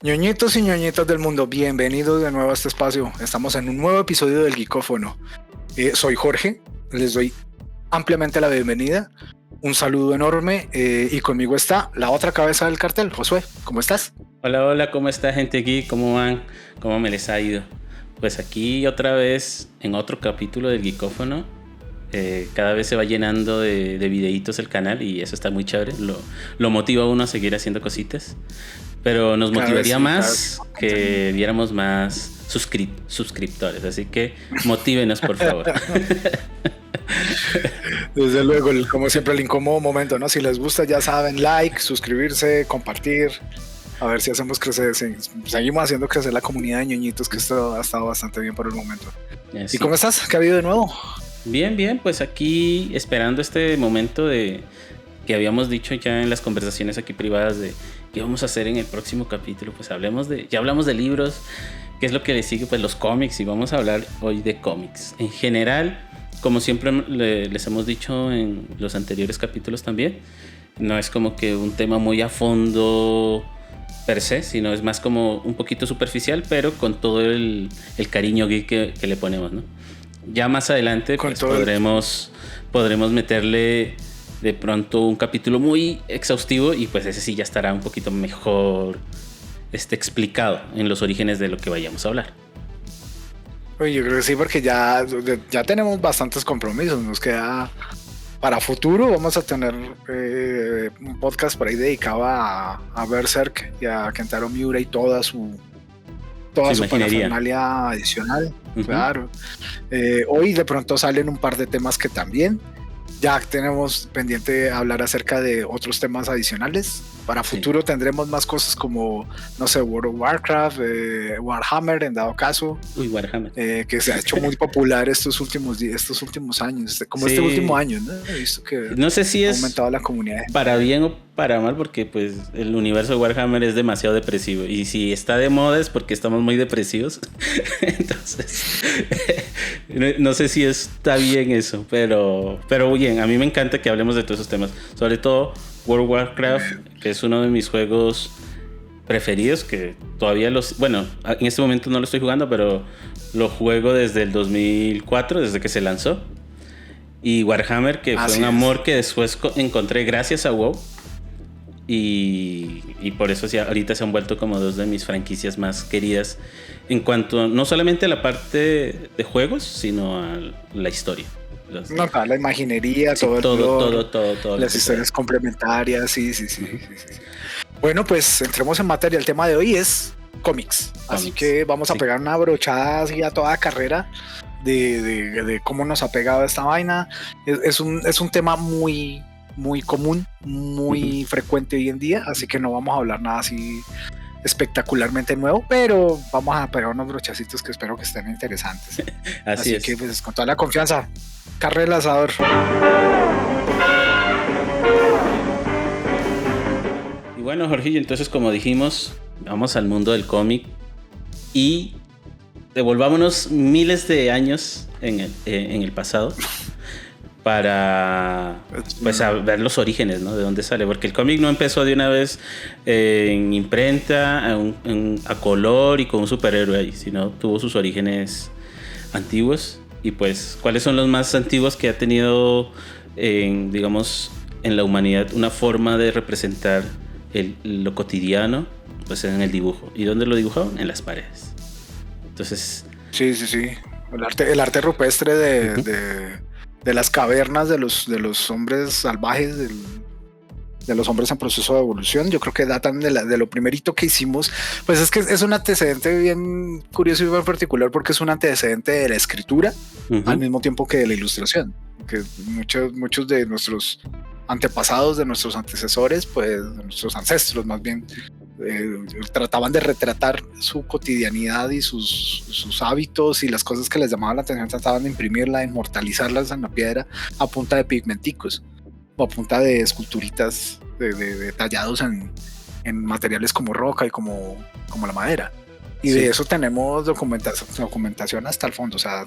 Ñoñitos y ñoñitas del mundo, bienvenidos de nuevo a este espacio. Estamos en un nuevo episodio del Geekófono. Soy Jorge, les doy ampliamente la bienvenida. Un saludo enorme y conmigo está la otra cabeza del cartel, Josué. ¿Cómo estás? Hola, ¿cómo está, gente aquí? ¿Cómo van? ¿Cómo me les ha ido? Pues aquí otra vez en otro capítulo del Geekófono. Cada vez se va llenando de videitos el canal y eso está muy chévere. Lo motiva a uno a seguir haciendo cositas. Pero nos motivaría más que viéramos más suscriptores. Así que motívenos, por favor. Desde luego, como siempre, el incómodo momento, ¿no? Si les gusta, ya saben, like, suscribirse, compartir. A ver si hacemos crecer, seguimos haciendo crecer la comunidad de ñoñitos, que esto ha estado bastante bien por el momento. Sí. ¿Y cómo estás? ¿Qué ha habido de nuevo? Bien, pues aquí esperando este momento de que habíamos dicho ya en las conversaciones aquí privadas de qué vamos a hacer en el próximo capítulo. Pues ya hablamos de libros, qué es lo que le sigue, pues los cómics, y vamos a hablar hoy de cómics. En general, como siempre les hemos dicho en los anteriores capítulos también, no es como que un tema muy a fondo per se, sino es más como un poquito superficial, pero con todo el cariño geek que le ponemos, ¿no? Ya más adelante pues, podremos meterle de pronto un capítulo muy exhaustivo y pues ese sí ya estará un poquito mejor explicado en los orígenes de lo que vayamos a hablar. Oye, yo creo que sí, porque ya tenemos bastantes compromisos. Nos queda para futuro, vamos a tener un podcast por ahí dedicado a Berserk y a Kentaro Miura y toda su parafernalia adicional. Uh-huh. Claro. Hoy de pronto salen un par de temas que también ya tenemos pendiente hablar acerca de otros temas adicionales. Para futuro tendremos más cosas como, no sé, World of Warcraft, Warhammer en dado caso. Warhammer. Que se ha hecho muy popular estos últimos años, como este último año, ¿no? He visto que no sé si ha aumentado la comunidad. Para bien o para mal, porque pues el universo de Warhammer es demasiado depresivo. Y si está de moda es porque estamos muy depresivos. Entonces, no sé si está bien eso, pero bien, a mí me encanta que hablemos de todos esos temas. Sobre todo World of Warcraft, que es uno de mis juegos preferidos, que todavía en este momento no lo estoy jugando, pero lo juego desde el 2004, desde que se lanzó. Y Warhammer, que fue un amor que después encontré gracias a WoW. Y por eso ahorita se han vuelto como dos de mis franquicias más queridas en cuanto no solamente a la parte de juegos, sino a la historia. La imaginería, sí, todo las historias complementarias, sí. Bueno, pues entremos en materia. El tema de hoy es cómics. Así que vamos a pegar una brochada así a toda carrera de cómo nos ha pegado esta vaina. Es un tema muy común, muy frecuente hoy en día, así que no vamos a hablar nada así espectacularmente nuevo, pero vamos a pegar unos brochacitos que espero que estén interesantes. Así que pues con toda la confianza, carre el asador. Y bueno, Jorgillo, entonces como dijimos, vamos al mundo del cómic y devolvámonos miles de años en el pasado para pues a ver los orígenes, ¿no? De dónde sale, porque el cómic no empezó de una vez en imprenta, a color y con un superhéroe ahí, sino tuvo sus orígenes antiguos. Y pues, ¿cuáles son los más antiguos que ha tenido, digamos, en la humanidad una forma de representar lo cotidiano? Pues en el dibujo. ¿Y dónde lo dibujaban? En las paredes. Entonces... Sí. El arte rupestre de las cavernas de los hombres salvajes, de los hombres en proceso de evolución, yo creo que datan de lo primerito que hicimos. Pues es que es un antecedente bien curioso y bien particular, porque es un antecedente de la escritura, uh-huh, al mismo tiempo que de la ilustración, que muchos de nuestros antepasados, de nuestros antecesores, pues de nuestros ancestros más bien, trataban de retratar su cotidianidad y sus hábitos y las cosas que les llamaban la atención, trataban de imprimirla, de inmortalizarlas en la piedra a punta de pigmenticos o a punta de esculturitas de tallados en materiales como roca y como la madera. Y de eso tenemos documentación hasta el fondo. O sea,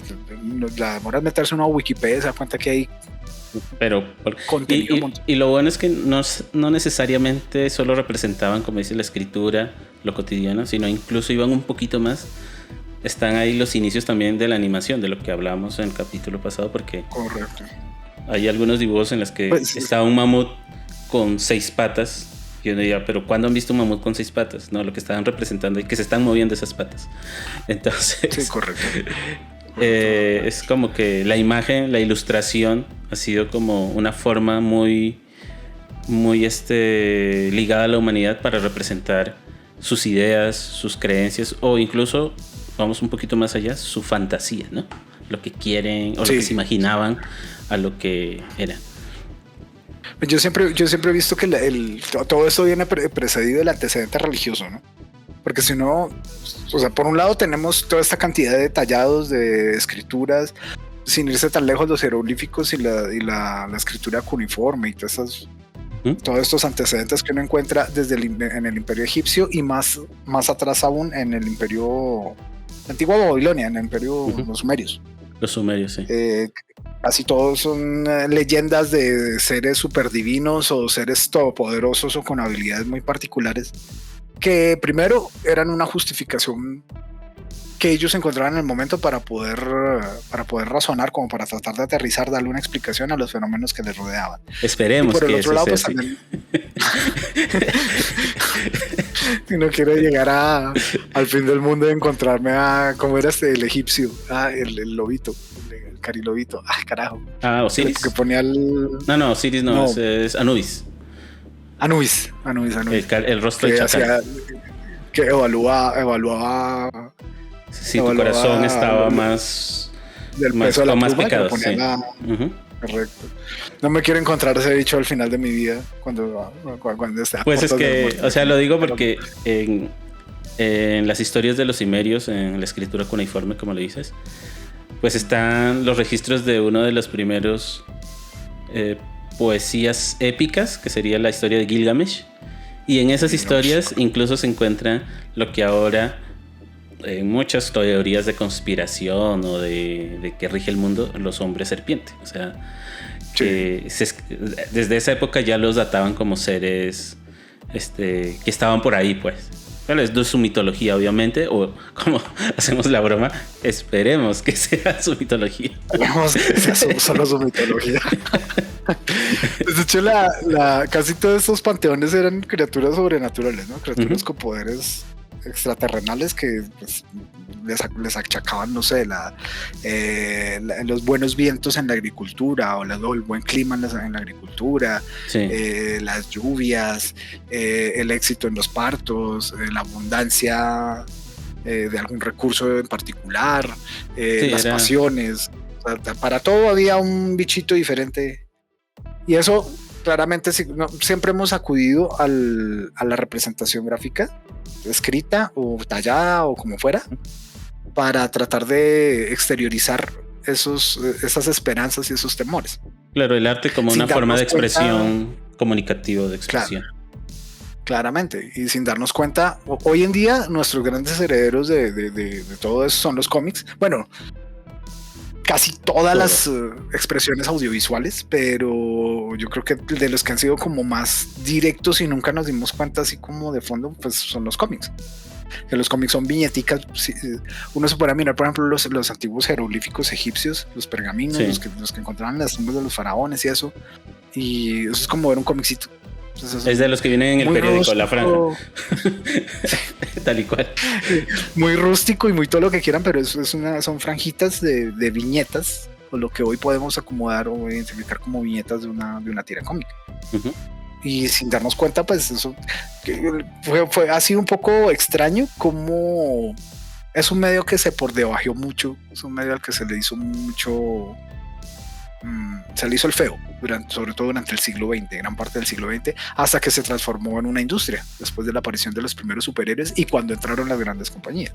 la demora es meterse uno a Wikipedia, se da cuenta que hay contenido. Y lo bueno es que no necesariamente solo representaban, como dice la escritura, lo cotidiano, sino incluso iban un poquito más. Están ahí los inicios también de la animación, de lo que hablábamos en el capítulo pasado, porque correcto, hay algunos dibujos en los que está un mamut con 6 patas. Y uno diría, pero ¿cuándo han visto un mamut con 6 patas? No, lo que estaban representando es que se están moviendo esas patas. Entonces, sí, correcto. Es como que la imagen, la ilustración ha sido como una forma muy ligada a la humanidad para representar sus ideas, sus creencias, o incluso, vamos un poquito más allá, su fantasía, ¿no? Lo que quieren o lo que se imaginaban a lo que era. Yo siempre he visto que todo esto viene precedido del antecedente religioso, ¿no? Porque si no, o sea, por un lado tenemos toda esta cantidad de detallados de escrituras, sin irse tan lejos, los jeroglíficos y la escritura cuneiforme y todos estos antecedentes que uno encuentra desde en el imperio egipcio y más atrás aún en el imperio, la antigua Babilonia, en el imperio los sumerios. Los sumerios, sí. Casi todos son leyendas de seres superdivinos o seres todopoderosos o con habilidades muy particulares, que primero eran una justificación que ellos encontraban en el momento para poder razonar, como para tratar de aterrizar, darle una explicación a los fenómenos que les rodeaban. Esperemos y por el que otro lado, pues, también si no quiero llegar al fin del mundo y encontrarme ¿cómo era el egipcio? El lobito, el carilobito. Carajo. Osiris. Que ponía No, Osiris no. Es Anubis. Anubis. El rostro de chacal. Que evaluaba si tu corazón estaba más del peso de la más pluma, picado, sí. Correcto. No me quiero encontrar ese bicho al final de mi vida cuando esté. Pues es que, o sea, lo digo porque en las historias de los sumerios, en la escritura cuneiforme, como le dices, pues están los registros de uno de los primeros poesías épicas, que sería la historia de Gilgamesh. Y en esas historias incluso se encuentra lo que ahora en muchas teorías de conspiración o de que rige el mundo, los hombres serpiente. O sea, desde esa época ya los databan como seres que estaban por ahí, pues. Bueno, es de su mitología, obviamente, o como hacemos la broma, esperemos que sea su mitología. Esperemos que sea solo su mitología. De hecho, casi todos estos panteones eran criaturas sobrenaturales, ¿no? Criaturas con poderes extraterrenales que pues, les achacaban, no sé, los buenos vientos en la agricultura o el buen clima en la agricultura, las lluvias, el éxito en los partos, la abundancia de algún recurso en particular, las pasiones. O sea, para todo había un bichito diferente. Y eso, claramente, siempre hemos acudido a la representación gráfica, escrita o tallada o como fuera, para tratar de exteriorizar esas esperanzas y esos temores. Claro, el arte como una forma de expresión comunicativa, de expresión. Claramente, y sin darnos cuenta, hoy en día nuestros grandes herederos de todo eso son los cómics. Bueno, casi todas las expresiones audiovisuales, pero yo creo que de los que han sido como más directos y nunca nos dimos cuenta así como de fondo, pues son los cómics. Que los cómics son viñeticas. Uno se puede mirar, por ejemplo, los antiguos jeroglíficos egipcios, los pergaminos, los que encontraban las tumbas de los faraones y eso. Y eso es como ver un comicito. Entonces, es de los que vienen en el periódico, rústico, La Franja. Tal y cual. Muy rústico y muy todo lo que quieran, pero son franjitas de viñetas, o lo que hoy podemos acomodar o identificar como viñetas de una tira cómica. Y sin darnos cuenta, pues eso ha sido un poco extraño, como es un medio que se debajeó mucho, es un medio al que se le hizo mucho, se le hizo el feo, sobre todo durante el siglo XX, gran parte del siglo XX, hasta que se transformó en una industria, después de la aparición de los primeros superhéroes y cuando entraron las grandes compañías.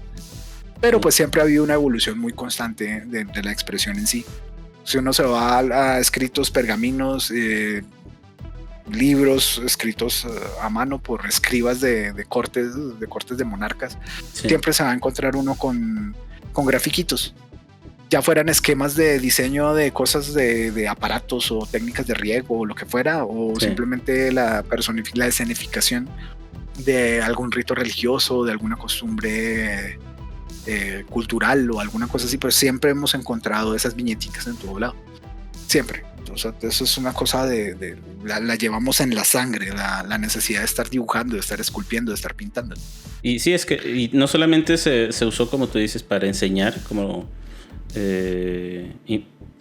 Pero pues siempre ha habido una evolución muy constante de la expresión en sí. Si uno se va a escritos, pergaminos, libros escritos a mano por escribas de cortes de monarcas, siempre se va a encontrar uno con grafiquitos, ya fueran esquemas de diseño de cosas de aparatos o técnicas de riego o lo que fuera, o simplemente la escenificación de algún rito religioso, de alguna costumbre cultural o alguna cosa así, pero siempre hemos encontrado esas viñeticas en todo lado, siempre. O sea, eso es una cosa la llevamos en la sangre, la necesidad de estar dibujando, de estar esculpiendo, de estar pintando. Y sí, es que y no solamente se usó, como tú dices, para enseñar, como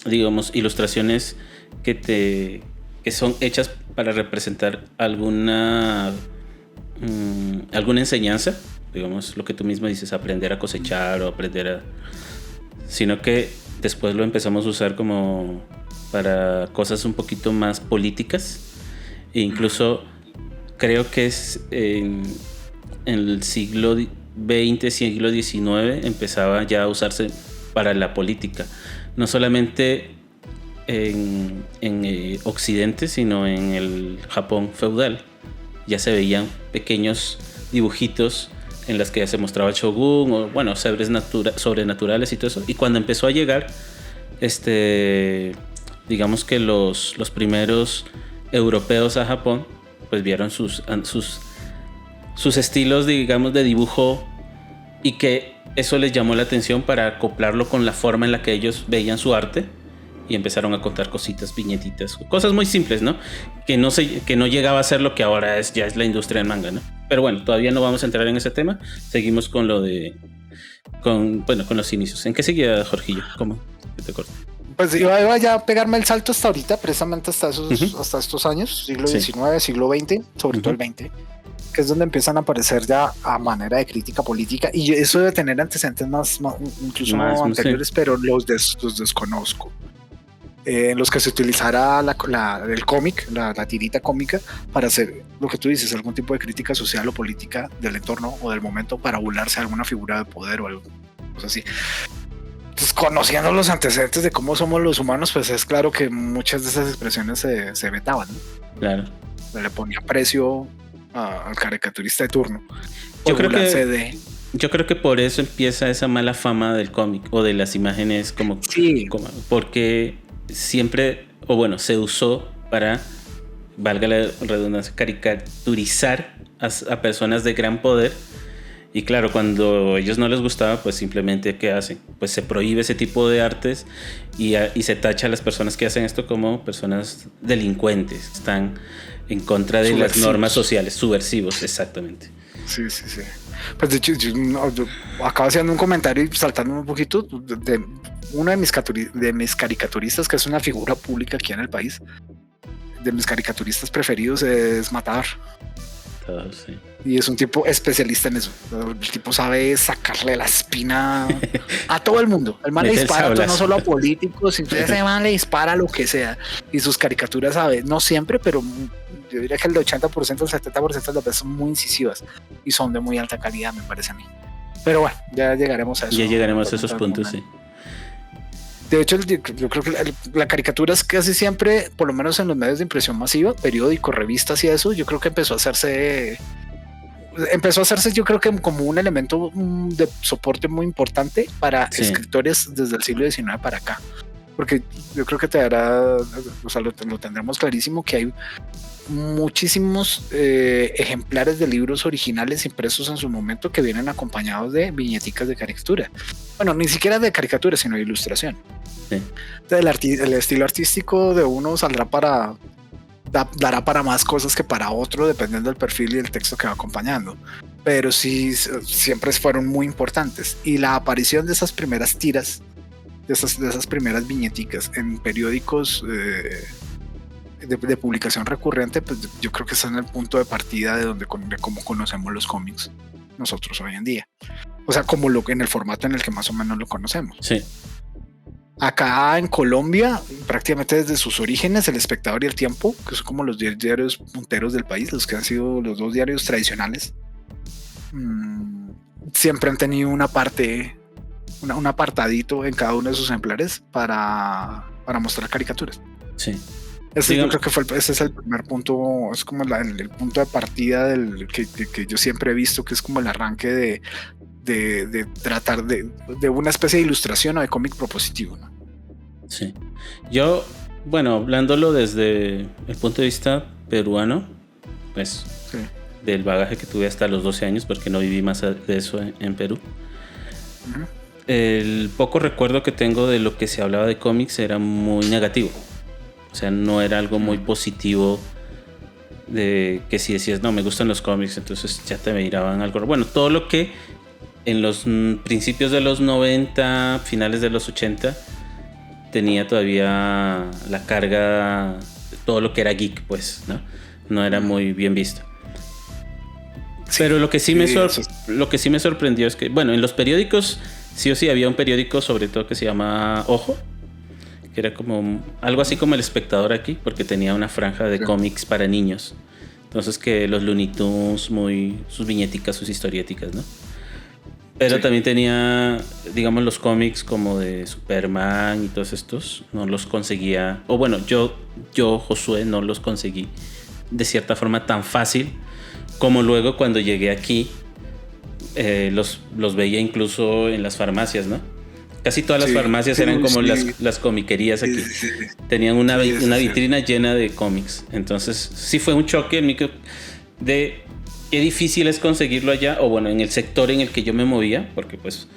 digamos, ilustraciones que son hechas para representar alguna enseñanza, digamos, lo que tú mismo dices, aprender a cosechar o sino que después lo empezamos a usar como para cosas un poquito más políticas, e incluso creo que es en el siglo XX, siglo XIX empezaba ya a usarse para la política, no solamente en Occidente, sino en el Japón feudal. Ya se veían pequeños dibujitos en las que ya se mostraba el shogun, o bueno, seres sobrenaturales y todo eso. Y cuando empezó a llegar, digamos que los primeros europeos a Japón, pues vieron sus estilos, digamos, de dibujo, y que eso les llamó la atención para acoplarlo con la forma en la que ellos veían su arte, y empezaron a contar cositas, viñetitas, cosas muy simples, ¿no? Que no llegaba a ser lo que ahora ya es la industria del manga, ¿no? Pero bueno, todavía no vamos a entrar en ese tema. Seguimos con con los inicios. ¿En qué seguía, Jorgillo? ¿Cómo? ¿Qué te corto? Pues iba ya a pegarme el salto hasta ahorita, precisamente hasta estos años, siglo XIX, siglo XX, sobre todo el XX, que es donde empiezan a aparecer ya a manera de crítica política, y eso debe tener antecedentes incluso más anteriores, pero los desconozco. En los que se utilizara el cómic, la tirita cómica, para hacer lo que tú dices, algún tipo de crítica social o política del entorno o del momento, para burlarse a alguna figura de poder o algo así. Entonces, conociendo los antecedentes de cómo somos los humanos, pues es claro que muchas de esas expresiones se vetaban, ¿no? Claro. Se le ponía precio al caricaturista de turno. Yo creo que por eso empieza esa mala fama del cómic o de las imágenes porque siempre, o bueno, se usó para, valga la redundancia, caricaturizar a personas de gran poder. Y claro, cuando a ellos no les gustaba, pues simplemente, ¿qué hacen? Pues se prohíbe ese tipo de artes y se tacha a las personas que hacen esto como personas delincuentes. Están en contra de las normas sociales, subversivos, exactamente. Sí. Pues de hecho, yo acabo haciendo un comentario y saltando un poquito de uno de mis caricaturistas, que es una figura pública aquí en el país. De mis caricaturistas preferidos es Matar. Sí. Y es un tipo especialista en eso. El tipo sabe sacarle la espina a todo el mundo. El man le dispara no solo a políticos, simplemente el man le dispara a lo que sea. Y sus caricaturas, no siempre, pero yo diría que el 80%, el 70% de las veces son muy incisivas y son de muy alta calidad, me parece a mí. Pero bueno, ya llegaremos a eso. Ya llegaremos a esos puntos, sí. De hecho, yo creo que la caricatura es casi siempre, por lo menos en los medios de impresión masiva, periódicos, revistas y eso, yo creo que empezó a hacerse, yo creo que como un elemento de soporte muy importante para escritores desde el siglo XIX para acá. Porque yo creo que lo tendremos clarísimo que hay muchísimos ejemplares de libros originales impresos en su momento que vienen acompañados de viñeticas de caricatura. Bueno, ni siquiera de caricatura, sino de ilustración. Sí. El estilo artístico de uno dará para más cosas que para otro, dependiendo del perfil y el texto que va acompañando. Pero sí, siempre fueron muy importantes. Y la aparición de esas primeras tiras, de esas primeras viñeticas en periódicos de publicación recurrente, pues yo creo que está en el punto de partida de cómo conocemos los cómics nosotros hoy en día. O sea, como en el formato en el que más o menos lo conocemos. Sí. Acá en Colombia, prácticamente desde sus orígenes, El Espectador y El Tiempo, que son como los diarios punteros del país, los que han sido los dos diarios tradicionales, siempre han tenido una parte, un apartadito en cada uno de sus ejemplares para mostrar caricaturas. Sí. Yo creo que ese es el primer punto, es como el punto de partida que yo siempre he visto, que es como el arranque de tratar de una especie de ilustración o de cómic propositivo, ¿no? Sí. Yo, bueno, hablándolo desde el punto de vista peruano, pues sí, del bagaje que tuve hasta los 12 años, porque no viví más de eso en Perú. Uh-huh. El poco recuerdo que tengo de lo que se hablaba de cómics era muy negativo. O sea, no era algo muy positivo de que si decías, no, me gustan los cómics, entonces ya te miraban algo. Bueno, todo lo que en los principios de los 90, finales de los 80, tenía todavía la carga de todo lo que era geek, pues, ¿no? No era muy bien visto. Sí, pero lo que sí me sorprendió es que, bueno, en los periódicos sí o sí había un periódico sobre todo que se llama Ojo, que era como algo así como El Espectador aquí, porque tenía una franja de cómics para niños. Entonces que los Looney Tunes, sus viñeticas, sus historiéticas, ¿no? Pero también tenía, digamos, los cómics como de Superman y todos estos. No los conseguía, o bueno, yo Josué, no los conseguí de cierta forma tan fácil como luego cuando llegué aquí. Los veía incluso en las farmacias, ¿no? Casi todas las farmacias eran como las comiquerías aquí. Tenían una vitrina llena de cómics. Entonces sí fue un choque en mí de qué difícil es conseguirlo allá, o bueno, en el sector en el que yo me movía, porque pues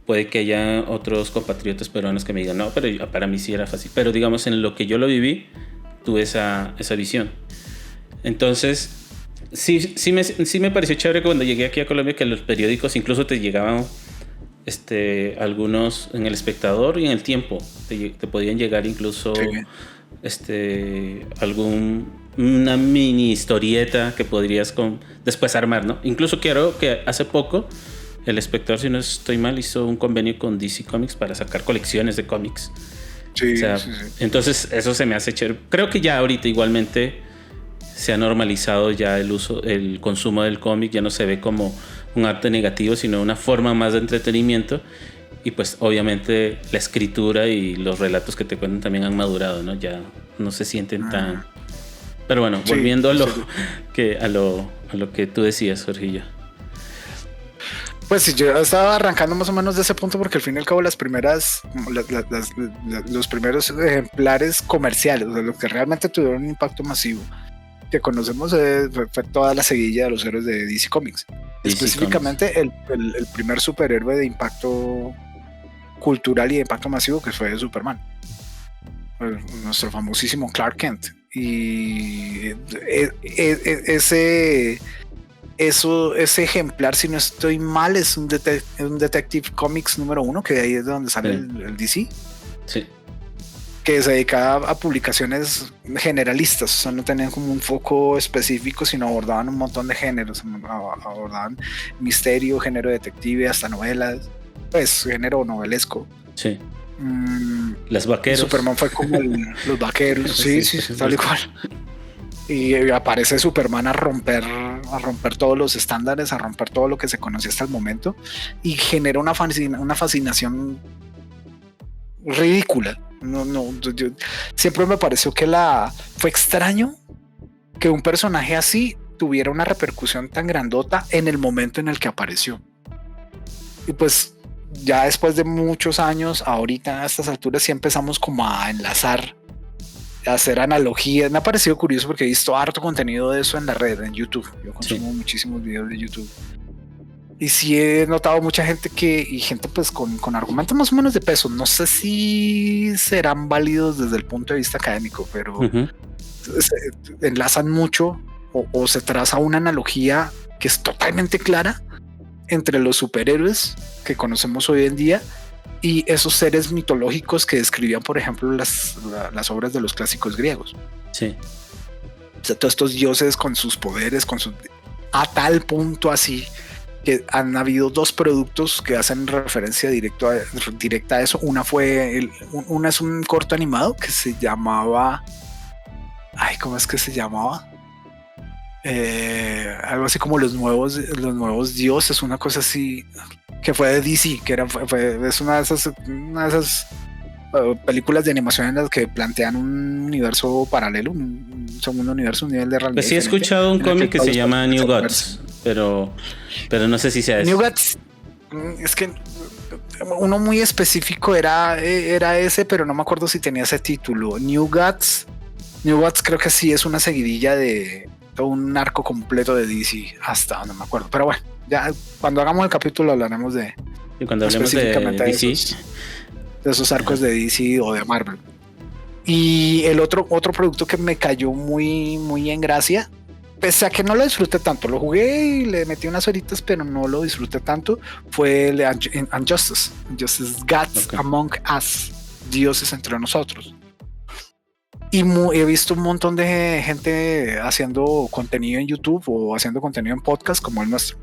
puede que haya otros compatriotas peruanos que me digan, no, pero para mí sí era fácil. Pero digamos, en lo que yo lo viví, tuve esa visión. Entonces sí me pareció chévere que cuando llegué aquí a Colombia, que los periódicos incluso te llegaban algunos en El Espectador y en El Tiempo te podían llegar incluso una mini historieta que podrías después armar, ¿no? Incluso quiero que hace poco El Espectador, si no estoy mal, hizo un convenio con DC Comics para sacar colecciones de cómics. Sí. Entonces eso se me hace chévere. Creo que ya ahorita igualmente se ha normalizado ya el consumo del cómic, ya no se ve como un arte negativo, sino una forma más de entretenimiento. Y pues obviamente la escritura y los relatos que te cuentan también han madurado, ¿no? Ya no se sienten tan... Pero bueno, volviendo a lo que tú decías, Jorgillo. Pues sí, yo estaba arrancando más o menos de ese punto, porque al fin y al cabo los primeros ejemplares comerciales, o sea, los que realmente tuvieron un impacto masivo que conocemos, fue toda la seguilla de los héroes de DC Comics. Específicamente Comics. El primer superhéroe de impacto cultural y de impacto masivo, que fue Superman, nuestro famosísimo Clark Kent. Y ese ejemplar, si no estoy mal, es un Detective Comics número 1, que de ahí es de donde sale el DC. Sí. Que se dedicaba a publicaciones generalistas, o sea, no tenían como un foco específico, sino abordaban un montón de géneros, abordaban misterio, género detective, hasta novelas, pues género novelesco. Sí. Las vaqueros. Superman fue como los vaqueros, sí, tal y cual. Y aparece Superman a romper todos los estándares, a romper todo lo que se conocía hasta el momento, y genera una fascinación ridícula. Yo siempre me pareció que fue extraño que un personaje así tuviera una repercusión tan grandota en el momento en el que apareció. Y pues ya después de muchos años, ahorita a estas alturas sí empezamos como a enlazar, a hacer analogías. Me ha parecido curioso porque he visto harto contenido de eso en la red, en YouTube. Yo consumo muchísimos videos de YouTube. Y sí he notado mucha gente gente pues con argumentos más o menos de peso. No sé si serán válidos desde el punto de vista académico, pero se enlazan mucho o se traza una analogía que es totalmente clara entre los superhéroes que conocemos hoy en día y esos seres mitológicos que describían, por ejemplo, las obras de los clásicos griegos. Sí. O sea, todos estos dioses con sus poderes, a tal punto así que han habido dos productos que hacen referencia directa a eso. Una es un corto animado que se llamaba... ¿cómo es que se llamaba? Algo así como los nuevos dioses, una cosa así, que fue de DC, que es una de esas películas de animación en las que plantean un universo paralelo, un segundo universo, un nivel de realidad. Pues sí he escuchado un cómic que se llama New Gods, pero no sé si sea New ese. Gods, es que uno muy específico era ese, pero no me acuerdo si tenía ese título. New Gods creo que sí es una seguidilla de todo un arco completo de DC, hasta donde me acuerdo. Pero bueno, ya cuando hagamos el capítulo hablaremos de Y cuando hablemos de DC, de esos arcos de DC o de Marvel. Y el otro producto que me cayó muy, muy en gracia, pese a que no lo disfruté tanto, lo jugué y le metí unas horitas, pero no lo disfruté tanto, fue el de Injustice Gods Among Us, Dioses entre nosotros. Y he visto un montón de gente haciendo contenido en YouTube o haciendo contenido en podcast como el nuestro,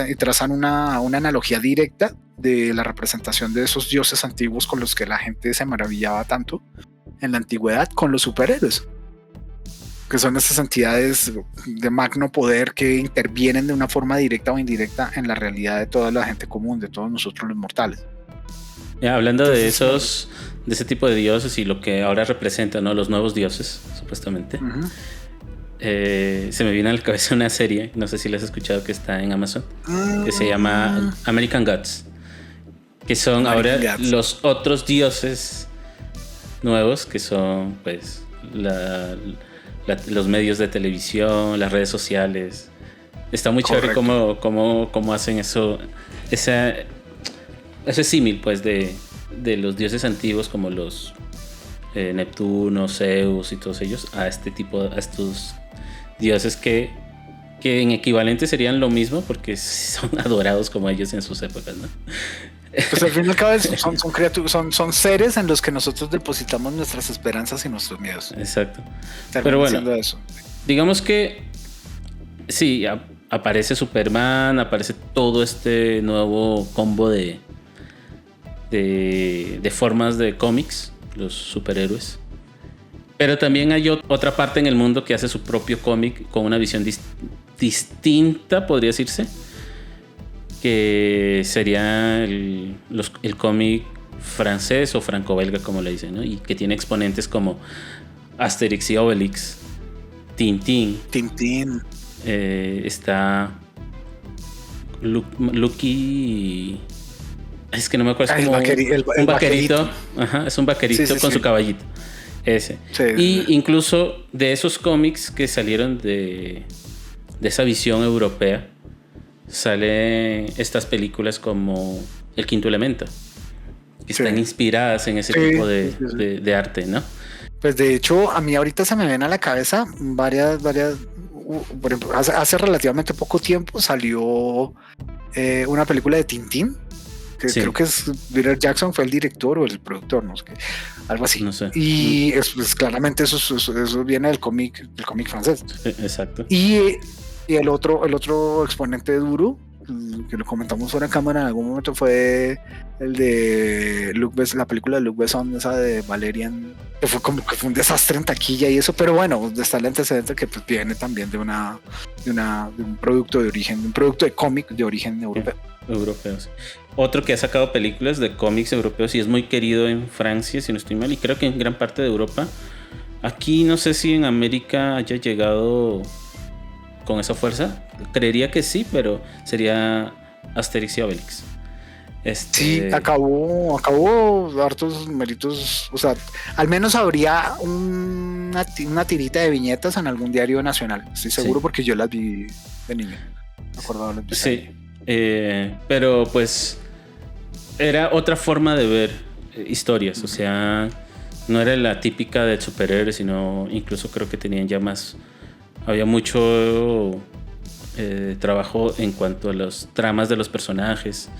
y trazan una analogía directa de la representación de esos dioses antiguos con los que la gente se maravillaba tanto en la antigüedad, con los superhéroes, que son esas entidades de magno poder que intervienen de una forma directa o indirecta en la realidad de toda la gente común, de todos nosotros los mortales. Ya, hablando de ese tipo de dioses y lo que ahora representan, ¿no? Los nuevos dioses, supuestamente. Uh-huh. Se me viene a la cabeza una serie, no sé si la has escuchado, que está en Amazon, que se llama American Gods, que son ahora los otros dioses nuevos, que son pues los medios de televisión, las redes sociales. Está muy chévere cómo hacen eso, ese símil pues de los dioses antiguos como los Neptuno, Zeus y todos ellos, a estos dioses que en equivalente serían lo mismo porque son adorados como ellos en sus épocas, ¿no? Pues al fin y al cabo son criaturas, son seres en los que nosotros depositamos nuestras esperanzas y nuestros miedos. Exacto. Pero bueno, eso. Digamos que sí, aparece Superman, aparece todo este nuevo combo de formas de cómics, los superhéroes. Pero también hay otra parte en el mundo que hace su propio cómic con una visión distinta, podría decirse, que sería el cómic francés o franco-belga, como le dicen, ¿no? Y que tiene exponentes como Asterix y Obelix, Tintín. Está Lucky. Es que no me acuerdo. Es como un vaquerito. Ajá, es un vaquerito con su caballito. Ese. Sí, y incluso de esos cómics que salieron de esa visión europea, salen estas películas como El Quinto Elemento, que están inspiradas en ese tipo de arte, ¿no? Pues de hecho, a mí ahorita se me ven a la cabeza varias. Por ejemplo, hace relativamente poco tiempo salió una película de Tintín, que creo que es Peter Jackson fue el director o el productor, no sé qué, algo así. No sé. Y pues, claramente eso viene del cómic francés. Exacto. Y el otro exponente duro, que lo comentamos fuera de cámara en algún momento, fue el de la película de Luc Besson, esa de Valerian, que fue como que fue un desastre en taquilla y eso, pero bueno, está el antecedente que pues viene también de un producto de origen, un producto de cómic de origen europeo. Sí. Otro que ha sacado películas de cómics europeos y es muy querido en Francia, si no estoy mal, y creo que en gran parte de Europa. Aquí no sé si en América haya llegado con esa fuerza. Creería que sí, pero sería Asterix y Obelix. Sí, acabó hartos méritos. O sea, al menos habría una tirita de viñetas en algún diario nacional. Estoy seguro porque yo las vi de niño. Me acordaba de sí, pero pues era otra forma de ver historias. O sea, no era la típica del superhéroe, sino incluso creo que tenían ya más. Había mucho trabajo en cuanto a las tramas de los personajes.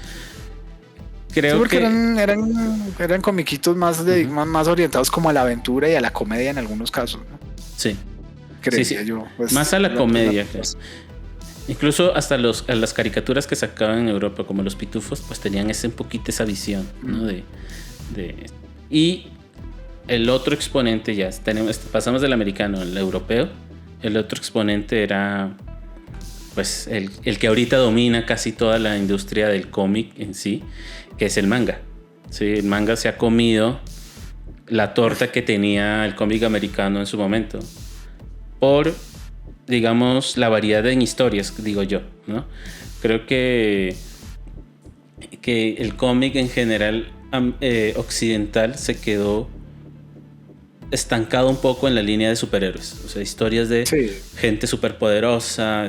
Creo que eran comiquitos más orientados como a la aventura y a la comedia en algunos casos, ¿no? Sí. Creería yo. Pues, más a la comedia. Incluso hasta las caricaturas que sacaban en Europa, como los Pitufos, pues tenían un poquito esa visión, ¿no? Y el otro exponente pasamos del americano al europeo. El otro exponente era pues el que ahorita domina casi toda la industria del cómic en sí, que es el manga. Sí, el manga se ha comido la torta que tenía el cómic americano en su momento. Por, digamos, la variedad en historias, digo yo, ¿no? Creo que el cómic en general occidental se quedó estancado un poco en la línea de superhéroes. O sea, historias de gente superpoderosa.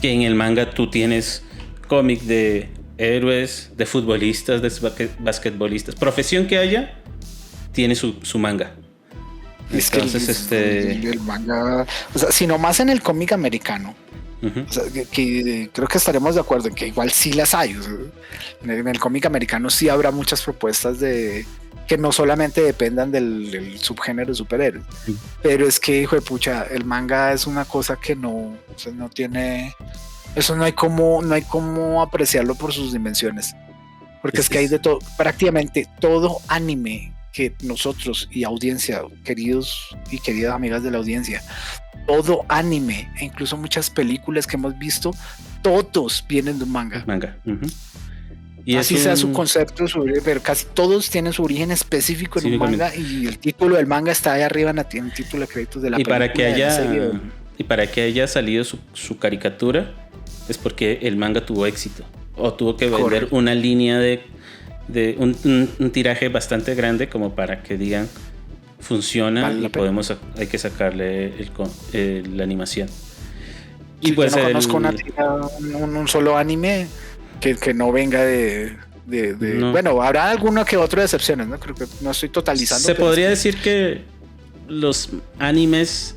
Que en el manga tú tienes cómic de héroes, de futbolistas, de basquetbolistas. Profesión que haya, tiene su manga. Es entonces, que el manga, o sea, si nomás en el cómic americano, o sea, que creo que estaremos de acuerdo en que igual sí las hay. O sea, en el cómic americano sí habrá muchas propuestas de que no solamente dependan del subgénero superhéroe, pero es que, hijo de pucha, el manga es una cosa que no, o sea, no tiene, eso no hay como apreciarlo por sus dimensiones, porque es que hay de todo, prácticamente todo anime que nosotros y audiencia, queridos y queridas amigas de la audiencia, todo anime e incluso muchas películas que hemos visto, todos vienen de un manga. Y así sea su concepto, pero casi todos tienen su origen específico en un manga, y el título del manga está ahí arriba en el título de créditos de la película. Y para que haya salido su caricatura es porque el manga tuvo éxito o tuvo que vender una línea de un tiraje bastante grande como para que digan funciona, vale, y hay que sacarle la animación. Y pues yo no conozco un solo anime que no venga no. Bueno, habrá alguno que otro de excepciones, ¿no? Creo que no estoy totalizando. Se podría decir que los animes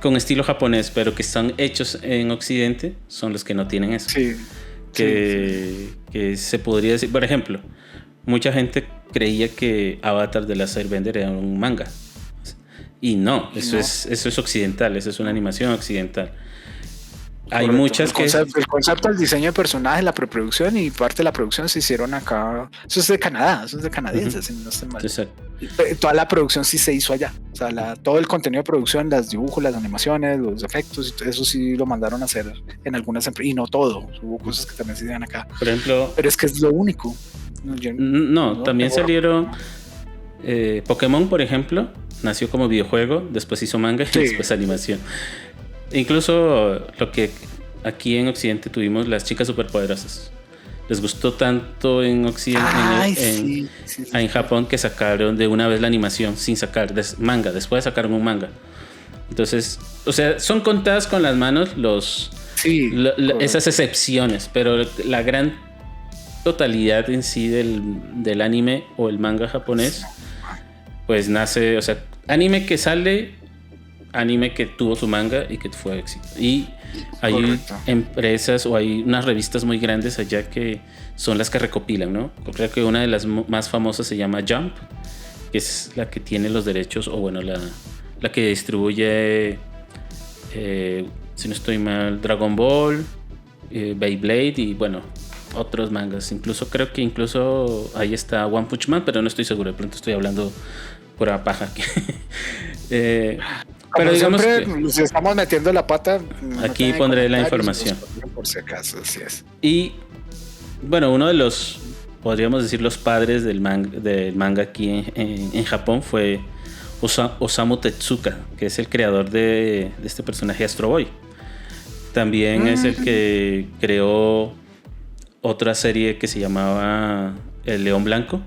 con estilo japonés, pero que están hechos en Occidente, son los que no tienen eso. Sí. Que se podría decir, por ejemplo, mucha gente creía que Avatar de Last Airbender era un manga. Y no, eso es occidental, eso es una animación occidental. Hay muchas el concepto, el diseño de personajes, la preproducción y parte de la producción se hicieron acá. Eso es de Canadá, eso es de canadienses, si no estoy mal. Exacto. Toda la producción sí se hizo allá. O sea, todo el contenido de producción, los dibujos, las animaciones, los efectos, eso sí lo mandaron a hacer en algunas empresas. Y no todo, hubo cosas que también se hicieron acá. Por ejemplo, pero es que es lo único. También salieron Pokémon, por ejemplo, nació como videojuego, después hizo manga y después animación. Incluso lo que aquí en Occidente tuvimos, las chicas superpoderosas. Les gustó tanto en Occidente, en Japón, que sacaron de una vez la animación sin sacar manga. Después sacaron un manga. Entonces, o sea, son contadas con las manos esas excepciones, pero la gran totalidad en sí del anime o el manga japonés, pues nace, o sea, anime que tuvo su manga y que fue éxito. Y hay empresas o hay unas revistas muy grandes allá que son las que recopilan, ¿no? Creo que una de las más famosas se llama Jump, que es la que tiene los derechos, o bueno, la que distribuye, si no estoy mal, Dragon Ball, Beyblade y bueno, otros mangas. Creo que ahí está One Punch Man, pero no estoy seguro, de pronto estoy hablando pura paja aquí. Pero digamos que si estamos metiendo la pata, aquí pondré la información por si acaso, así es. Y bueno, uno de los, podríamos decir, los padres del manga aquí en Japón fue Osamu Tezuka, que es el creador de este personaje Astro Boy. También es el que creó otra serie que se llamaba El León Blanco.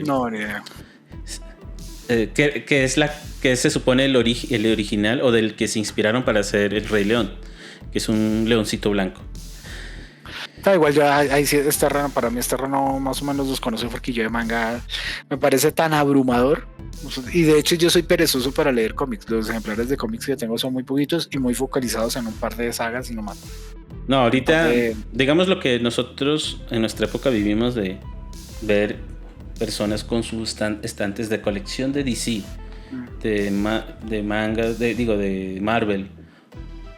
No, ni idea. Que es que se supone el original, o del que se inspiraron para hacer el Rey León, que es un leoncito blanco. Igual ya ahí sí es terreno, para mí es terreno más o menos desconocido, porque yo de manga me parece tan abrumador, y de hecho yo soy perezoso para leer cómics. Los ejemplares de cómics que tengo son muy poquitos y muy focalizados en un par de sagas y no más. No, ahorita digamos lo que nosotros en nuestra época vivimos, de ver personas con sus estantes de colección de DC, de mangas, de Marvel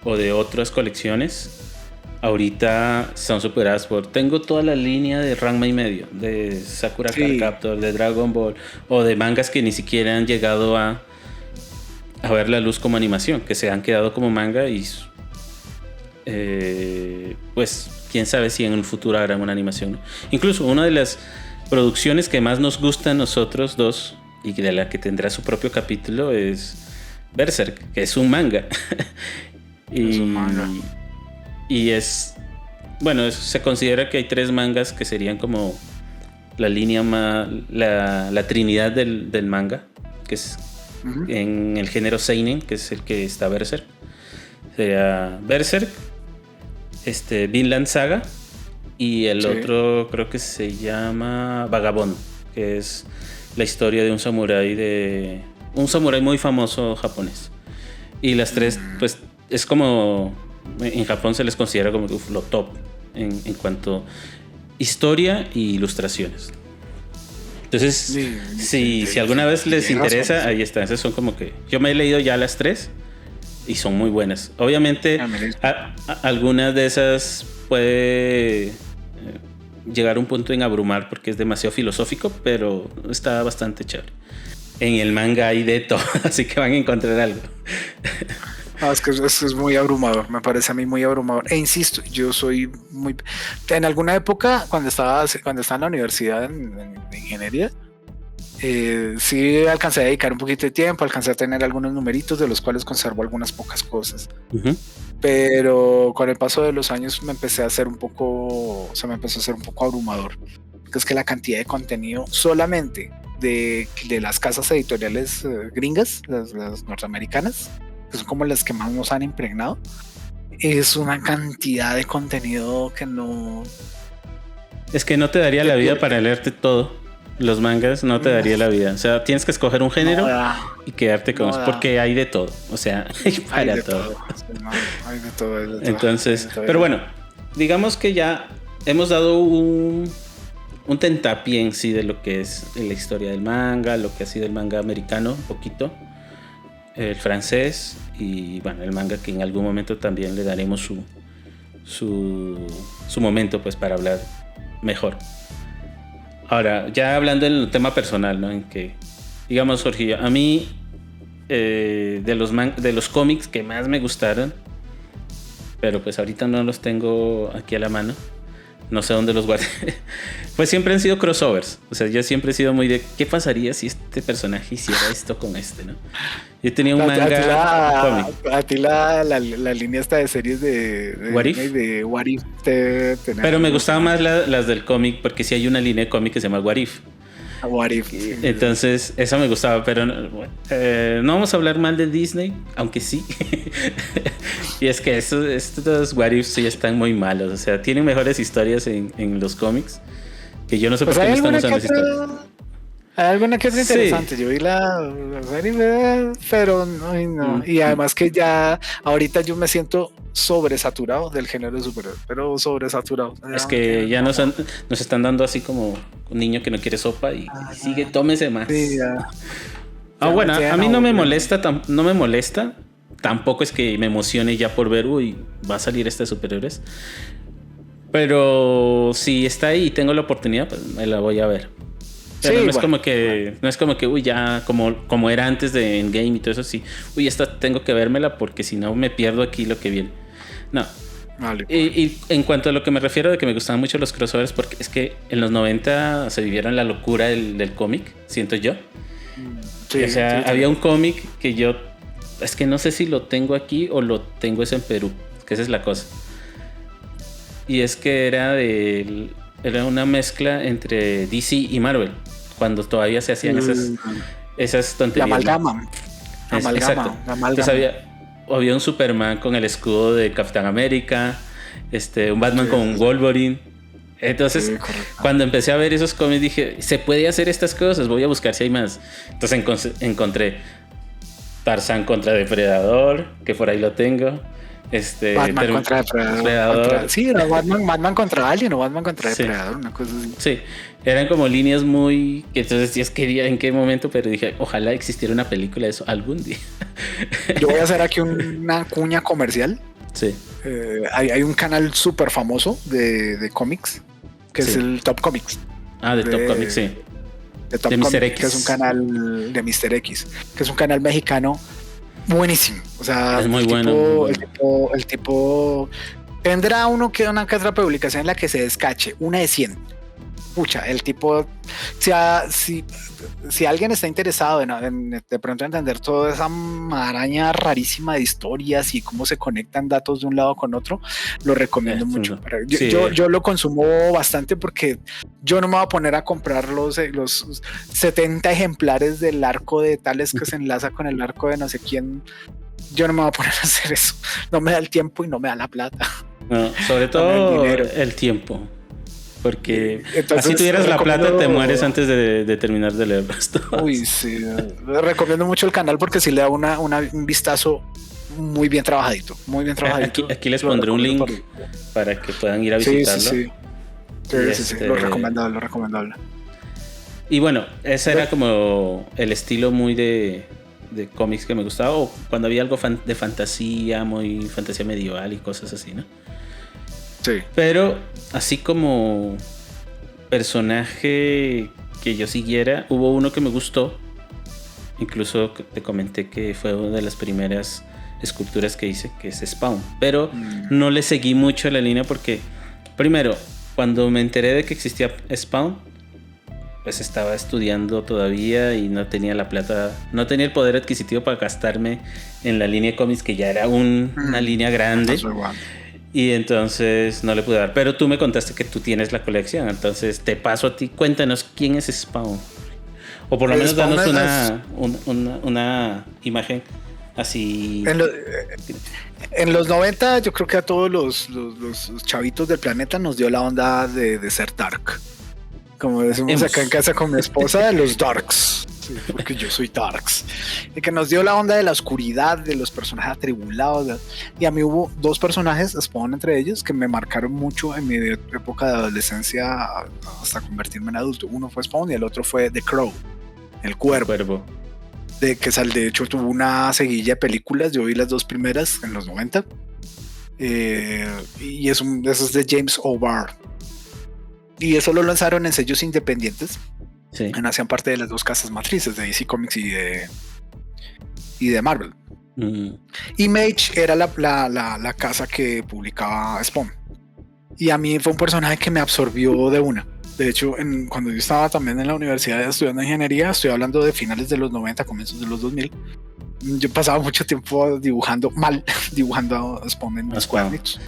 o de otras colecciones. Ahorita son superadas tengo toda la línea de Ranma y medio, de Sakura Card Captor, de Dragon Ball, o de mangas que ni siquiera han llegado a ver la luz como animación, que se han quedado como manga y pues quién sabe si en el futuro harán una animación, ¿no? Incluso una de las producciones que más nos gusta a nosotros dos y de la que tendrá su propio capítulo es Berserk, que es un manga. Es un manga. Y es, bueno, se considera que hay 3 mangas que serían como la línea la trinidad del manga, que es en el género seinen, que es el que está Berserk. Sería Berserk, Vinland Saga, y el otro creo que se llama Vagabond, que es la historia de un samurái muy famoso japonés. Y las 3 pues es como en Japón se les considera como lo top en cuanto historia y ilustraciones. Entonces, si alguna vez les interesa, ahí está. Esas son como que yo me he leído ya las 3 y son muy buenas. Obviamente, algunas de esas puede llegar a un punto en abrumar porque es demasiado filosófico, pero está bastante chévere. En el manga hay de todo, así que van a encontrar algo. Es que es muy abrumador, me parece a mí muy abrumador. E insisto, yo soy muy... En alguna época, cuando estaba en la universidad en ingeniería, sí alcancé a dedicar un poquito de tiempo, alcancé a tener algunos numeritos de los cuales conservo algunas pocas cosas. Pero con el paso de los años se me empezó a hacer un poco abrumador. Porque es que la cantidad de contenido solamente de las casas editoriales gringas, las norteamericanas, que son como las que más nos han impregnado, es una cantidad de contenido que no... Es que no te daría la vida para leerte todo. Los mangas no te daría la vida. O sea, tienes que escoger un género y quedarte con eso, porque hay de todo. O sea, hay para todo. Hay de todo. Entonces, pero bueno, digamos que ya hemos dado un tentapié en sí de lo que es la historia del manga, lo que ha sido el manga americano, un poquito, el francés y bueno, el manga que en algún momento también le daremos su momento pues para hablar mejor. Ahora, ya hablando del tema personal, ¿no? En que, digamos, Jorge, a mí de los cómics que más me gustaron, pero pues ahorita no los tengo aquí a la mano, no sé dónde los guardé, pues siempre han sido crossovers. O sea, yo siempre he sido muy de ¿qué pasaría si este personaje hiciera esto con este, no? Yo tenía un manga a ti la línea esta de series de What If, de What If pero me gustaban más las del cómic, porque sí hay una línea de cómic que se llama What If. What If. Entonces, eso me gustaba, pero no vamos a hablar mal de Disney, aunque sí. Y es que estos What If sí están muy malos. O sea, tienen mejores historias en los cómics, que yo no sé por qué no están usando esas historias. Hay alguna que es interesante. Yo vi la serie, pero no. Y además que ya ahorita yo me siento sobresaturado del género de superhéroes, pero sobresaturado. Es que ya nos están dando así como un niño que no quiere sopa y sigue, tómese más. Sí, ya. Bueno, a mí no me molesta, tampoco es que me emocione ya por ver, va a salir este de superhéroes. Pero si está ahí y tengo la oportunidad, pues me la voy a ver. Pero sí, no es como que ya como era antes de Endgame y todo eso, sí. Esta tengo que vérmela porque si no me pierdo aquí lo que viene. No. Vale. Y en cuanto a lo que me refiero de que me gustaban mucho los crossovers, porque es que en los 90 se vivieron la locura del cómic, siento yo. Sí, o sea, había un cómic que yo, es que no sé si lo tengo aquí o lo tengo en Perú, que esa es la cosa. Y es que era una mezcla entre DC y Marvel, cuando todavía se hacían esas tonterías. La amalgama. Exacto. Entonces había un Superman con el escudo de Capitán América, un Batman con un Wolverine. Entonces, cuando empecé a ver esos cómics dije, se puede hacer estas cosas, voy a buscar si hay más. Entonces encontré Tarzán contra Depredador, que por ahí lo tengo. Batman contra Depredador. Sí, era Batman contra Alien o Batman contra Depredador, una cosa así. Sí, eran como líneas muy... Entonces yo quería en qué momento, pero dije, ojalá existiera una película de eso algún día. Yo voy a hacer aquí una cuña comercial. Sí. Hay un canal súper famoso de cómics, que es el Top Comics. De Top Comics, sí. De Top Comics, que es un canal de Mr. X, que es un canal mexicano buenísimo. O sea, es muy bueno. El tipo Tendrá una que otra publicación en la que se descache, una de 100. Pucha, el tipo, si alguien está interesado en de pronto entender toda esa maraña rarísima de historias y cómo se conectan datos de un lado con otro, lo recomiendo mucho. Yo lo consumo bastante porque yo no me voy a poner a comprar los 70 ejemplares del arco de tales que se enlaza con el arco de no sé quién. Yo no me voy a poner a hacer eso. No me da el tiempo y no me da la plata. No, sobre todo el tiempo. Porque entonces, así tuvieras la plata, te mueres antes de terminar de leer esto. Uy, sí. Recomiendo mucho el canal porque sí le da un vistazo muy bien trabajadito. Muy bien trabajadito. Aquí les pondré un link para que puedan ir a visitarlo. Sí. Lo recomendable. Y bueno, ese era como el estilo muy de cómics que me gustaba. O cuando había algo de fantasía, muy fantasía medieval y cosas así, ¿no? Sí. Pero así como personaje que yo siguiera, hubo uno que me gustó. Incluso te comenté que fue una de las primeras esculturas que hice, que es Spawn. Pero no le seguí mucho la línea porque, primero, cuando me enteré de que existía Spawn, pues estaba estudiando todavía y no tenía la plata, no tenía el poder adquisitivo para gastarme en la línea de cómics, que ya era una línea grande. Y entonces no le pude dar. Pero tú me contaste que tú tienes la colección. Entonces te paso a ti. Cuéntanos quién es Spawn. O por lo menos danos una imagen así. En los 90 yo creo que a todos los chavitos del planeta nos dio la onda de ser dark. Como decimos acá en casa con mi esposa, de los darks. Sí, porque yo soy darks. Y que nos dio la onda de la oscuridad, de los personajes atribulados. Y a mí hubo 2 personajes, Spawn entre ellos, que me marcaron mucho en mi época de adolescencia hasta convertirme en adulto. Uno fue Spawn y el otro fue The Crow, el cuervo. De hecho tuvo una seguilla de películas. Yo vi las 2 primeras en los 90. Y eso es de James O'Barr. Y eso lo lanzaron en sellos independientes. Sí. Hacían parte de las 2 casas matrices de DC Comics y de Marvel. Image era la casa que publicaba Spawn. Y a mí fue un personaje que me absorbió de una. De hecho, cuando yo estaba también en la universidad estudiando ingeniería, estoy hablando de finales de los 90, comienzos de los 2000. Yo pasaba mucho tiempo dibujando a Spawn en mis cuadernitos.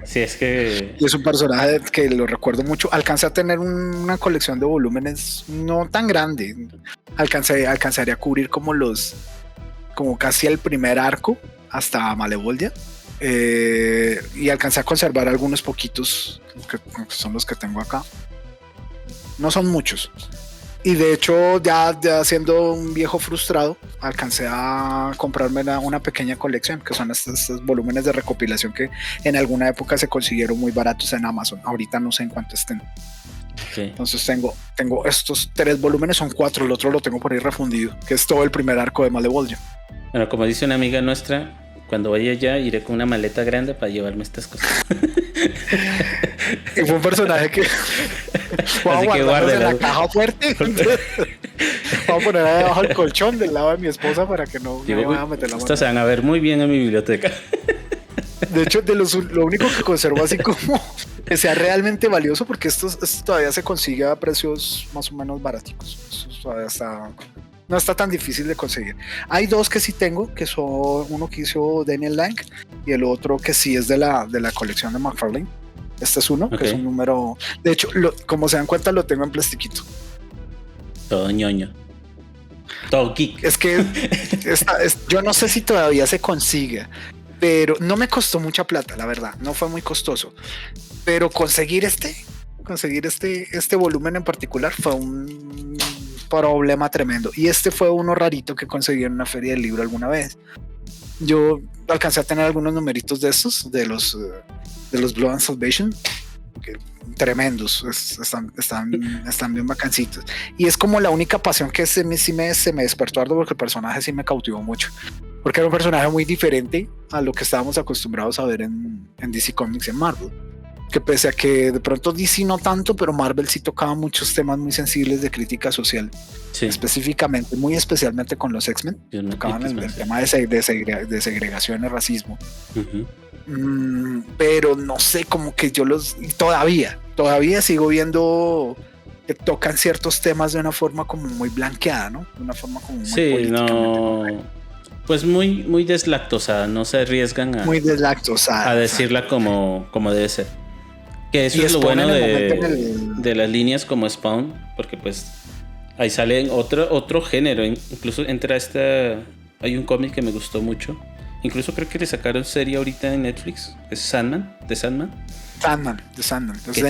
Sí, es que... Y es un personaje que lo recuerdo mucho. Alcancé a tener una colección de volúmenes no tan grande. Alcanzaría a cubrir como casi el primer arco hasta Malevoldia. Y alcancé a conservar algunos poquitos que son los que tengo acá. No son muchos. Y de hecho, ya siendo un viejo frustrado, alcancé a comprarme una pequeña colección, que son estos volúmenes de recopilación que en alguna época se consiguieron muy baratos en Amazon. Ahorita no sé en cuánto estén. Okay. Entonces tengo estos 3 volúmenes, son 4, el otro lo tengo por ahí refundido, que es todo el primer arco de Malevolgia. Bueno, como dice una amiga nuestra, cuando vaya allá iré con una maleta grande para llevarme estas cosas. Y fue un personaje que así que guárdalo en la caja fuerte. Vamos a poner ahí abajo el colchón del lado de mi esposa para que no me vaya a meter la mano. Estos se van a ver muy bien en mi biblioteca. De hecho, lo único que conservo así como que sea realmente valioso, porque esto todavía se consigue a precios más o menos baraticos. Esto todavía no está tan difícil de conseguir. Hay 2 que sí tengo, que son uno que hizo Daniel Lang y el otro que sí es de la colección de McFarlane. Este es uno, que es un número... De hecho, como se dan cuenta, lo tengo en plastiquito. Todo ñoño. Todo geek. Es que yo no sé si todavía se consigue, pero no me costó mucha plata, la verdad. No fue muy costoso. Pero conseguir este volumen en particular fue un problema tremendo. Y este fue uno rarito que conseguí en una feria del libro alguna vez. Yo alcancé a tener algunos numeritos de estos, de los Blood and Salvation, tremendos, están bien bacancitos. Y es como la única pasión que se me despertó, porque el personaje sí me cautivó mucho, porque era un personaje muy diferente a lo que estábamos acostumbrados a ver en DC Comics y en Marvel. Que pese a que de pronto DC no tanto, pero Marvel sí tocaba muchos temas muy sensibles de crítica social. Sí. Específicamente, muy especialmente con los X-Men. Tocaban el tema de segregación y racismo. Pero no sé, como que yo todavía sigo viendo que tocan ciertos temas de una forma como muy blanqueada, ¿no? De una forma como muy políticamente correcta. Pues muy deslactosada, no se arriesgan Muy deslactosada. a decirla como debe ser. Que eso Y es lo Spawn bueno en el de las líneas como Spawn, porque pues ahí sale otro género. Incluso entra hay un cómic que me gustó mucho. Incluso creo que le sacaron serie ahorita en Netflix. Es Sandman, de Sandman. The Sandman. Que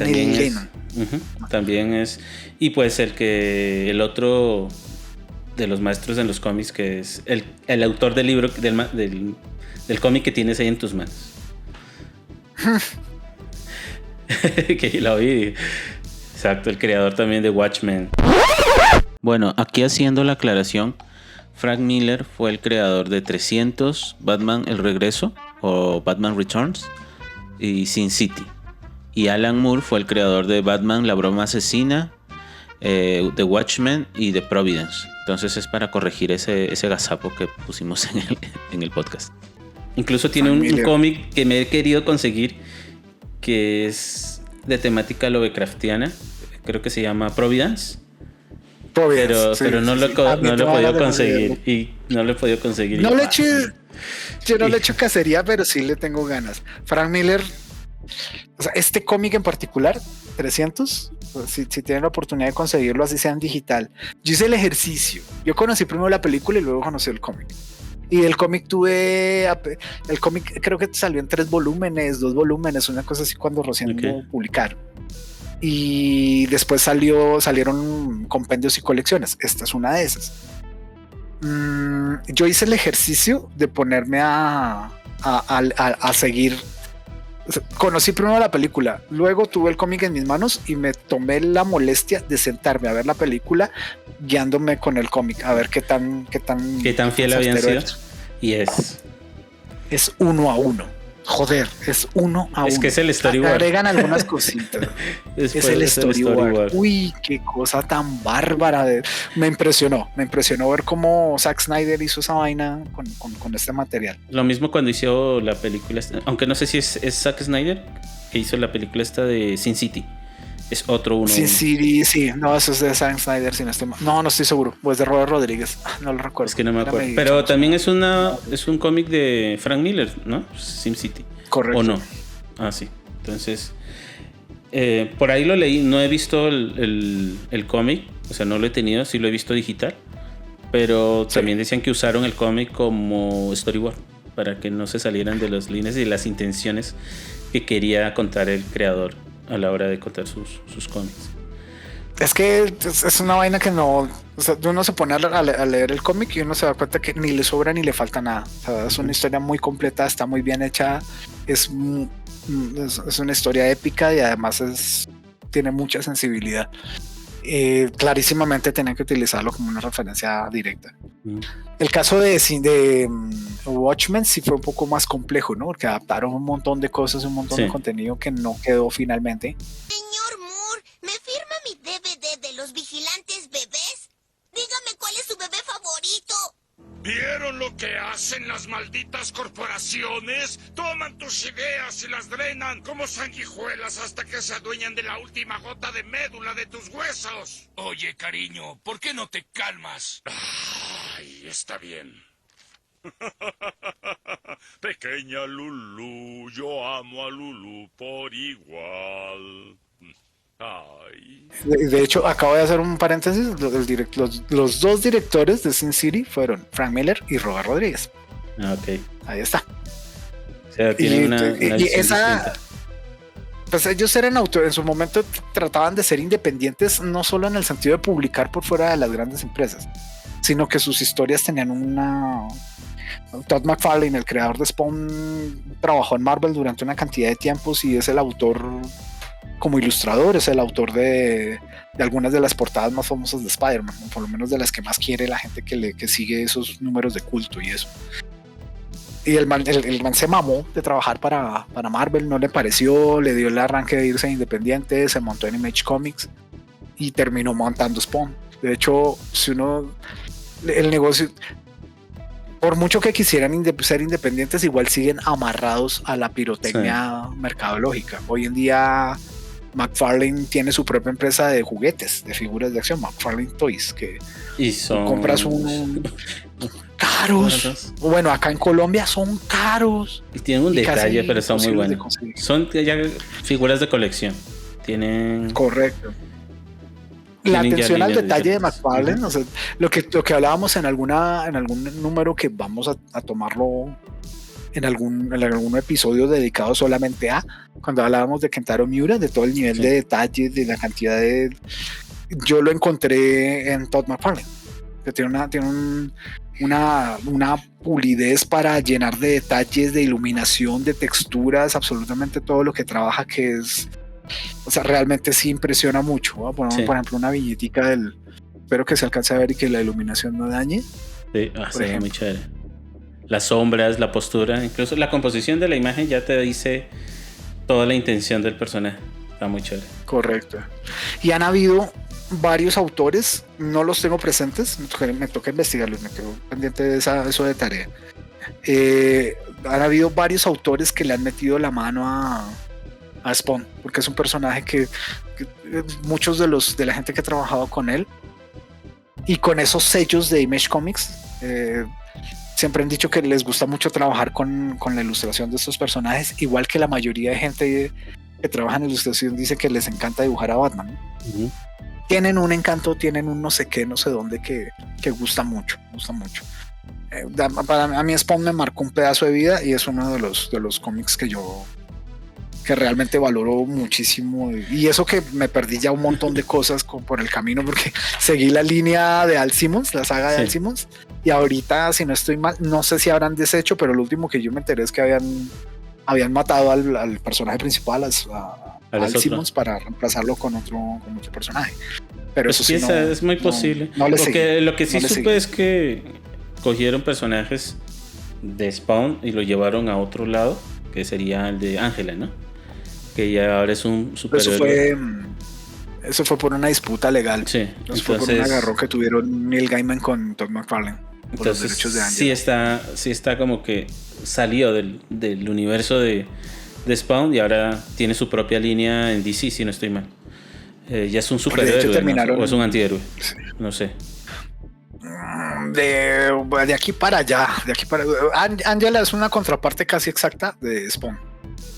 también es. Y puede ser que el otro de los maestros en los cómics, que es el autor del libro, del cómic que tienes ahí en tus manos. Que lo vi. Exacto, el creador también de Watchmen. Bueno, aquí haciendo la aclaración, Frank Miller fue el creador de 300, Batman El Regreso o Batman Returns y Sin City. Y Alan Moore fue el creador de Batman La Broma Asesina, The Watchmen y The Providence. Entonces es para corregir ese gazapo que pusimos en el podcast. Incluso tiene un cómic que me he querido conseguir que es de temática Lovecraftiana. Creo que se llama Providence. Pero no lo he podido conseguir. Y no lo he podido conseguir. Yo no le echo cacería, pero sí le tengo ganas. Frank Miller, o sea, este cómic en particular, 300, si tienen la oportunidad de conseguirlo, así sea en digital. Yo hice el ejercicio. Yo conocí primero la película y luego conocí el cómic. Y el cómic creo que salió en 2 volúmenes, una cosa así cuando recién lo publicaron. Y después salieron compendios y colecciones. Esta es una de esas. Yo hice el ejercicio de ponerme a seguir. Conocí primero la película, luego tuve el cómic en mis manos y me tomé la molestia de sentarme a ver la película guiándome con el cómic, a ver qué tan fiel habían sido. Y es 1 a 1. Joder, es 1 a 1. Es que es el storyboard. Agregan algunas cositas. Es el storyboard. Uy, qué cosa tan bárbara. Me impresionó ver cómo Zack Snyder hizo esa vaina con este material. Lo mismo cuando hizo la película, aunque no sé si es Zack Snyder que hizo la película esta de Sin City. Es otro uno. Sin City, sí. No, eso es de Zack Snyder, si no estoy mal. No estoy seguro. Pues de Robert Rodríguez. No lo recuerdo. Es que no me acuerdo. Pero también es un cómic de Frank Miller, ¿no? Sin City. Correcto. ¿O no? Ah, sí. Entonces, por ahí lo leí. No he visto el cómic. O sea, no lo he tenido. Sí lo he visto digital. Pero también decían que usaron el cómic como storyboard para que no se salieran de las líneas y las intenciones que quería contar el creador a la hora de contar sus cómics. Es que es una vaina que no, o sea, uno se pone a leer el cómic y uno se da cuenta que ni le sobra ni le falta nada. O sea, es una historia muy completa, está muy bien hecha, es una historia épica y además tiene mucha sensibilidad. Clarísimamente tenían que utilizarlo como una referencia directa. El caso de Watchmen sí fue un poco más complejo, ¿no? Porque adaptaron un montón de cosas, un montón de contenido que no quedó finalmente. Señor Moore, ¿me firma mi DVD de los vigilantes bebés? Dígame cuál es su bebé favorito. ¿Vieron lo que hacen las malditas corporaciones? Toman tus ideas y las drenan como sanguijuelas hasta que se adueñan de la última gota de médula de tus huesos. Oye, cariño, ¿por qué no te calmas? Ay, está bien. Pequeña Lulú, yo amo a Lulú por igual. Ay. De hecho, acabo de hacer un paréntesis. Los 2 directores de Sin City fueron Frank Miller y Robert Rodríguez. Ok. Ahí está. O sea, tiene una esa, pues ellos eran en su momento trataban de ser independientes, no solo en el sentido de publicar por fuera de las grandes empresas, sino que sus historias tenían Todd McFarlane, el creador de Spawn, trabajó en Marvel durante una cantidad de tiempos y es el autor, como ilustrador, es el autor de algunas de las portadas más famosas de Spider-Man, por lo menos de las que más quiere la gente que sigue esos números de culto y eso. Y el man se mamó de trabajar para Marvel, no le pareció, le dio el arranque de irse independiente, se montó en Image Comics y terminó montando Spawn. De hecho, el negocio, por mucho que quisieran ser independientes, igual siguen amarrados a la pirotecnia mercadológica. Hoy en día McFarlane tiene su propia empresa de juguetes, de figuras de acción, McFarlane Toys, que Y son... compras caros. Bueno, acá en Colombia son caros. Y tienen un y detalle, casi pero son muy imposibles de buenos. conseguir. Son ya figuras de colección. Tienen... Correcto. La Tienen ya atención al líneas detalle de diferentes. McFarlane, o sea, lo que hablábamos en algún número que vamos a tomarlo en algún episodio dedicado solamente a, cuando hablábamos de Kentaro Miura, de todo el nivel de detalle, de la cantidad de... Yo lo encontré en Todd McFarlane, que tiene una pulidez para llenar de detalles, de iluminación, de texturas, absolutamente todo lo que trabaja, que es... O sea, realmente sí impresiona mucho. Voy a poner, por ejemplo, una viñetica del... Espero que se alcance a ver y que la iluminación no dañe. Sí, se ve muy chévere. Las sombras, la postura, incluso la composición de la imagen ya te dice toda la intención del personaje. Está muy chévere. Correcto. Y han habido varios autores, no los tengo presentes, me toca investigarlos, me quedo pendiente de eso de tarea. Han habido varios autores que le han metido la mano a Spawn, porque es un personaje que muchos de la gente que ha trabajado con él y con esos sellos de Image Comics siempre han dicho que les gusta mucho trabajar con la ilustración de estos personajes, igual que la mayoría de gente que trabaja en ilustración dice que les encanta dibujar a Batman. Uh-huh. Tienen un encanto, tienen un no sé qué, no sé dónde que gusta mucho. A mí Spawn me marcó un pedazo de vida y es uno de los cómics que realmente valoro muchísimo, y eso que me perdí ya un montón de cosas por el camino porque seguí la línea de Al Simmons, la saga de Al Simmons, y ahorita, si no estoy mal, no sé si habrán deshecho, pero lo último que yo me enteré es que habían matado al personaje principal, a Al Simmons, para reemplazarlo con otro personaje. Pero pues eso sí es muy posible. Lo que sí supe es que cogieron personajes de Spawn y lo llevaron a otro lado, que sería el de Ángela, ¿no? Que ya ahora es un superhéroe. Eso fue por una disputa legal. Sí, entonces fue por un agarrón que tuvieron Neil Gaiman con Todd McFarlane por los derechos de Ángela. Sí está como que salió del universo de Spawn y ahora tiene su propia línea en DC, si no estoy mal. Ya es un superhéroe, ¿no? O es un antihéroe. Sí. No sé. De aquí para allá. Ángela es una contraparte casi exacta de Spawn.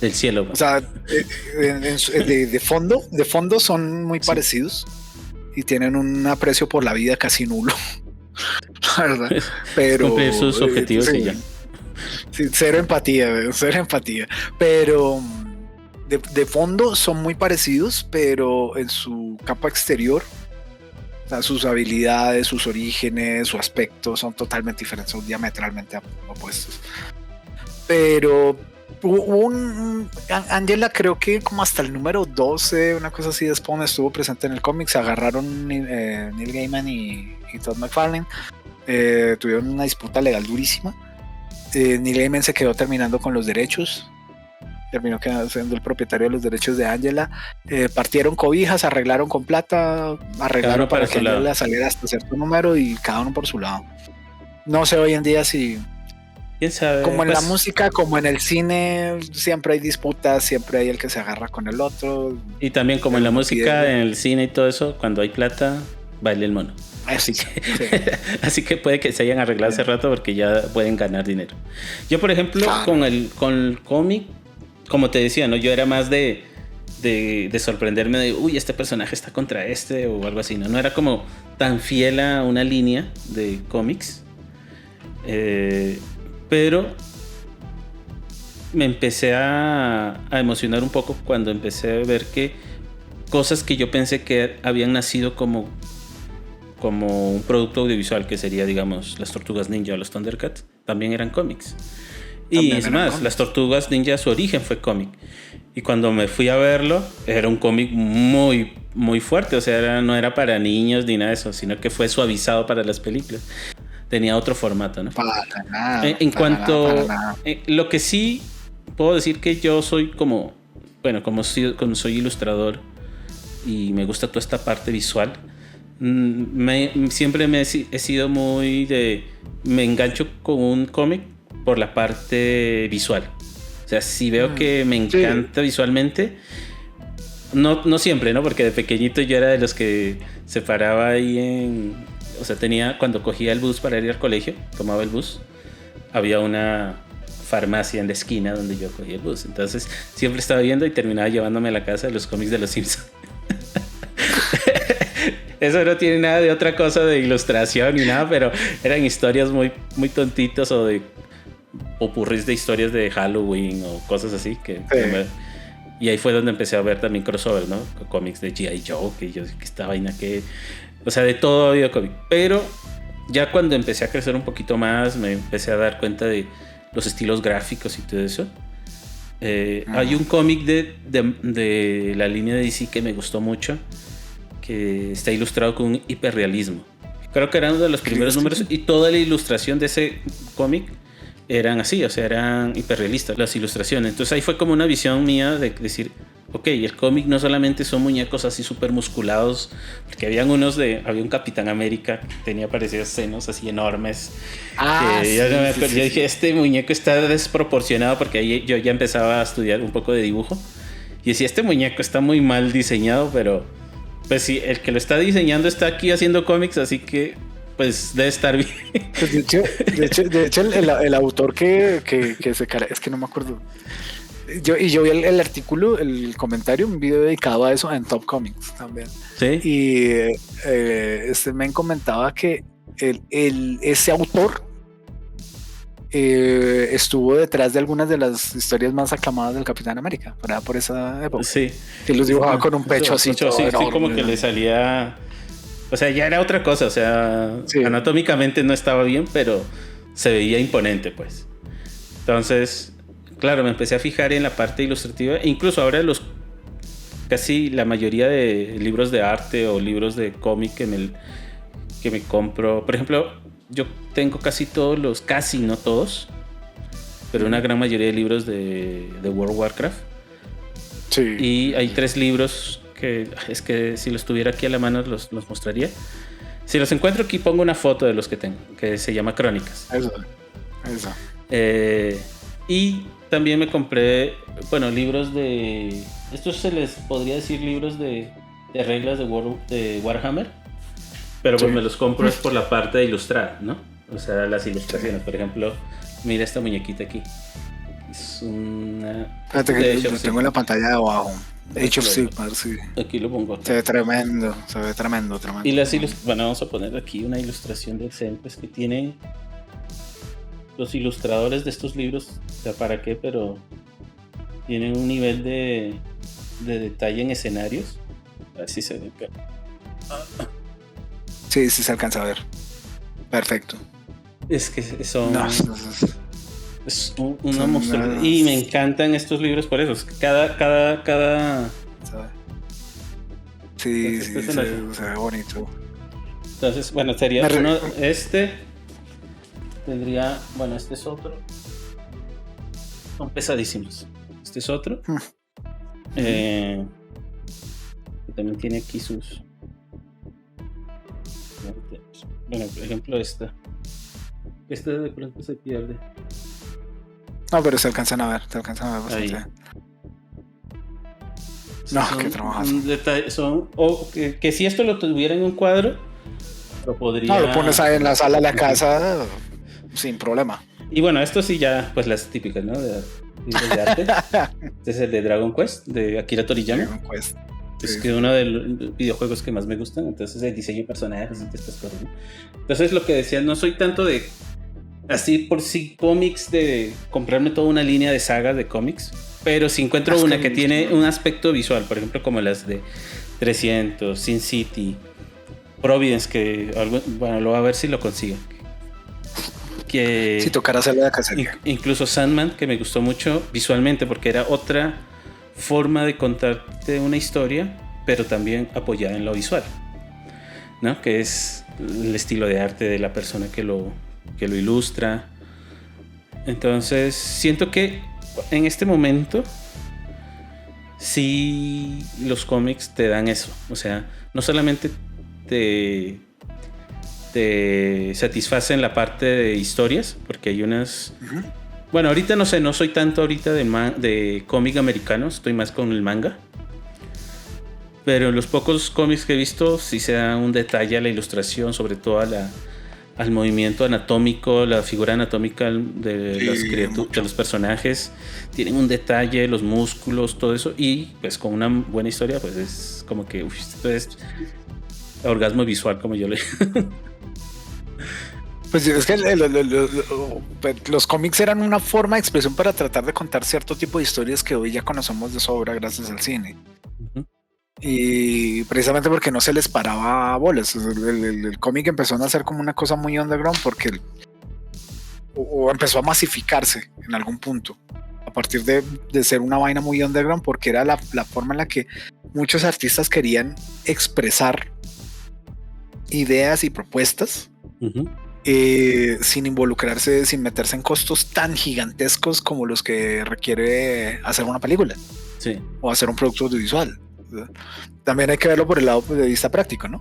Del cielo. O sea, de fondo son muy parecidos y tienen un aprecio por la vida casi nulo. La verdad. Pero cumplir sus objetivos y ya. Sí, cero empatía. Pero de fondo son muy parecidos, pero en su capa exterior, o sea, sus habilidades, sus orígenes, su aspecto son totalmente diferentes, son diametralmente opuestos. Pero Ángela, creo que como hasta el número 12, una cosa así de Spawn, estuvo presente en el cómic. Se agarraron Neil Gaiman y Todd McFarlane. Tuvieron una disputa legal durísima. Neil Gaiman se quedó terminando con los derechos. Terminó siendo el propietario de los derechos de Ángela. Partieron cobijas, arreglaron con plata, arreglaron para que Ángela saliera hasta cierto número y cada uno por su lado. No sé hoy en día si... ¿Quién sabe? Como en la música, como en el cine, siempre hay disputas, siempre hay el que se agarra con el otro. Y también como en la música, en el cine y todo eso, cuando hay plata, baila el mono. Así que puede que se hayan arreglado hace rato porque ya pueden ganar dinero. Yo, por ejemplo, con el cómic, como te decía, ¿no? Yo era más de sorprenderme de, uy, este personaje está contra este o algo así, ¿no? No era como tan fiel a una línea de cómics. Pero me empecé a emocionar un poco cuando empecé a ver que cosas que yo pensé que habían nacido como un producto audiovisual, que sería, digamos, las Tortugas Ninja o los Thundercats, también eran cómics. Y es más, las Tortugas Ninja, su origen fue cómic. Y cuando me fui a verlo, era un cómic muy, muy fuerte. O sea, no era para niños ni nada de eso, sino que fue suavizado para las películas. Tenía otro formato, ¿no? Para nada. Lo que sí puedo decir que yo soy como soy ilustrador y me gusta toda esta parte visual, siempre he sido muy de... Me engancho con un cómic por la parte visual. O sea, si veo que me encanta visualmente, no siempre, ¿no? Porque de pequeñito yo era de los que se paraba ahí o sea, cuando cogía el bus para ir al colegio, tomaba el bus, había una farmacia en la esquina donde yo cogía el bus. Entonces siempre estaba viendo y terminaba llevándome a la casa los cómics de los Simpsons. Eso no tiene nada de otra cosa de ilustración ni nada, pero eran historias muy, muy tontitos o popurrís de historias de Halloween o cosas así. Y ahí fue donde empecé a ver también crossover, ¿no? Cómics de G.I. Joe, que esta vaina que... O sea, de todo había cómic. Pero ya cuando empecé a crecer un poquito más, me empecé a dar cuenta de los estilos gráficos y todo eso. Hay un cómic de la línea de DC que me gustó mucho, que está ilustrado con un hiperrealismo. Creo que era uno de los primeros números y toda la ilustración de ese cómic eran así, o sea, eran hiperrealistas las ilustraciones. Entonces ahí fue como una visión mía de decir, ok, el cómic no solamente son muñecos así súper musculados, porque había un Capitán América que tenía parecidos senos así enormes. Yo dije, este muñeco está desproporcionado, porque ahí yo ya empezaba a estudiar un poco de dibujo. Y decía, este muñeco está muy mal diseñado, pero pues sí, el que lo está diseñando está aquí haciendo cómics, así que pues debe estar bien. Pues de hecho el autor que es que no me acuerdo. Yo vi el artículo, el comentario, un video dedicado a eso en Top Comics también. Sí. Y este men comentaba que ese autor estuvo detrás de algunas de las historias más aclamadas del Capitán América, por esa época. Sí. Que los dibujaba con un pecho así. Sí, como que le salía... O sea, ya era otra cosa, o sea, anatómicamente no estaba bien, pero se veía imponente, pues. Entonces, claro, me empecé a fijar en la parte ilustrativa, e incluso ahora casi la mayoría de libros de arte o libros de cómic que me compro, por ejemplo, yo tengo casi no todos, pero una gran mayoría de libros de World of Warcraft. Sí. Y hay 3 libros que es que si los tuviera aquí a la mano los mostraría. Si los encuentro aquí pongo una foto de los que tengo, que se llama Crónicas. Eso. Y también me compré, libros de... Estos se les podría decir libros de reglas de Warhammer, pero pues me los compro es por la parte de ilustrar, ¿no? O sea, las ilustraciones. Por ejemplo, mira esta muñequita aquí. Es una... Espérate que lo tengo en la pantalla de abajo. Age of Sigmar, sí. Aquí lo pongo. Se ve tremendo. Y vamos a poner aquí una ilustración de ejemplos que tienen los ilustradores de estos libros. O sea, ¿para qué? Pero tienen un nivel de detalle en escenarios. A ver si se ve acá. Sí, se alcanza a ver. Perfecto. Es que son... Es una monstruosidad. Y me encantan estos libros por eso. Cada... Sí, se ve bonito. Entonces, sería uno. Tendría... este es otro. Son pesadísimos. Este es otro. Que también tiene aquí sus... por ejemplo, esta de pronto se pierde. No, pero se alcanzan a ver bastante. No, qué trabajazo. Que si esto lo tuviera en un cuadro, lo podría... No, lo pones ahí en la sala de la casa sin problema. Y esto sí ya, pues las típicas, ¿no? De arte. Este es el de Dragon Quest, de Akira Toriyama. Dragon Quest. Es que uno de los videojuegos que más me gustan. Entonces el diseño de personajes y estas cosas, ¿no? Entonces lo que decía, no soy tanto de así por sí cómics, de comprarme toda una línea de sagas de cómics, pero si encuentro una que tiene un aspecto visual, por ejemplo como las de 300, Sin City, Providence, que lo voy a ver si lo consigo, que si tocara hacerlo de cacería. Incluso Sandman, que me gustó mucho visualmente porque era otra forma de contarte una historia, pero también apoyada en lo visual, ¿no? Que es el estilo de arte de la persona que lo ilustra. Entonces siento que en este momento sí los cómics te dan eso, o sea, no solamente te satisfacen la parte de historias, porque hay unas... Bueno, ahorita no sé, no soy tanto ahorita de cómic americano, estoy más con el manga. Pero en los pocos cómics que he visto sí se da un detalle a la ilustración, sobre todo al movimiento anatómico, la figura anatómica de las criaturas, de los personajes. Tienen un detalle, los músculos, todo eso. Y pues con una buena historia, pues es como que esto es orgasmo visual, como yo le Pues es que los cómics eran una forma de expresión para tratar de contar cierto tipo de historias que hoy ya conocemos de sobra gracias al cine. Y precisamente porque no se les paraba bolas. El cómic empezó a nacer como una cosa muy underground porque o empezó a masificarse en algún punto a partir de ser una vaina muy underground, porque era la forma en la que muchos artistas querían expresar ideas y propuestas sin involucrarse, sin meterse en costos tan gigantescos como los que requiere hacer una película o hacer un producto audiovisual. También hay que verlo por el lado de vista práctico, ¿no?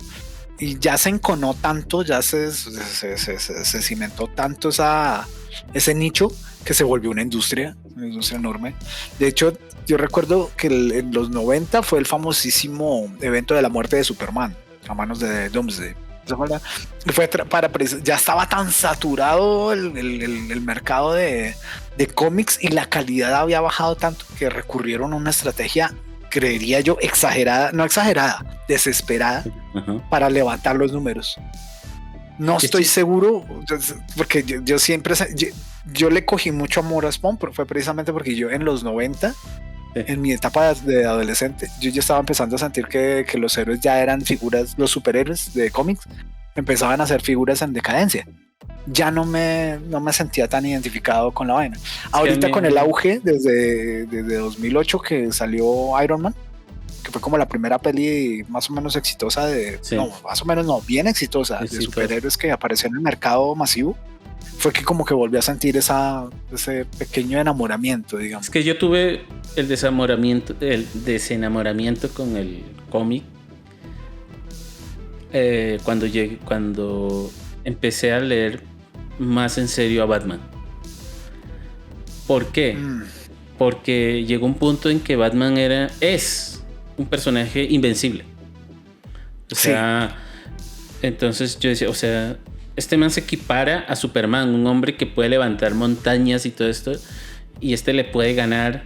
Y ya se enconó tanto, ya se cimentó tanto ese nicho que se volvió una industria enorme. De hecho, yo recuerdo que en los 90 fue el famosísimo evento de la muerte de Superman a manos de Doomsday. Ya estaba tan saturado el mercado de cómics y la calidad había bajado tanto que recurrieron a una estrategia, creería yo, desesperada para levantar los números. No estoy seguro, porque yo siempre yo le cogí mucho amor a Spawn, pero fue precisamente porque yo en los 90, en mi etapa de adolescente, yo ya estaba empezando a sentir que los héroes ya eran figuras, los superhéroes de cómics empezaban a ser figuras en decadencia. Ya no me sentía tan identificado con la vaina. Ahorita con el auge desde 2008 que salió Iron Man, que fue como la primera peli más o menos exitosa bien exitosa de superhéroes que apareció en el mercado masivo, fue que como que volví a sentir ese pequeño enamoramiento, digamos. Es que yo tuve el desenamoramiento con el cómic cuando empecé a leer más en serio a Batman. ¿Por qué? Porque llegó un punto en que Batman es un personaje invencible. O sea, entonces yo decía, o sea, este man se equipara a Superman, un hombre que puede levantar montañas y todo esto, y le puede ganar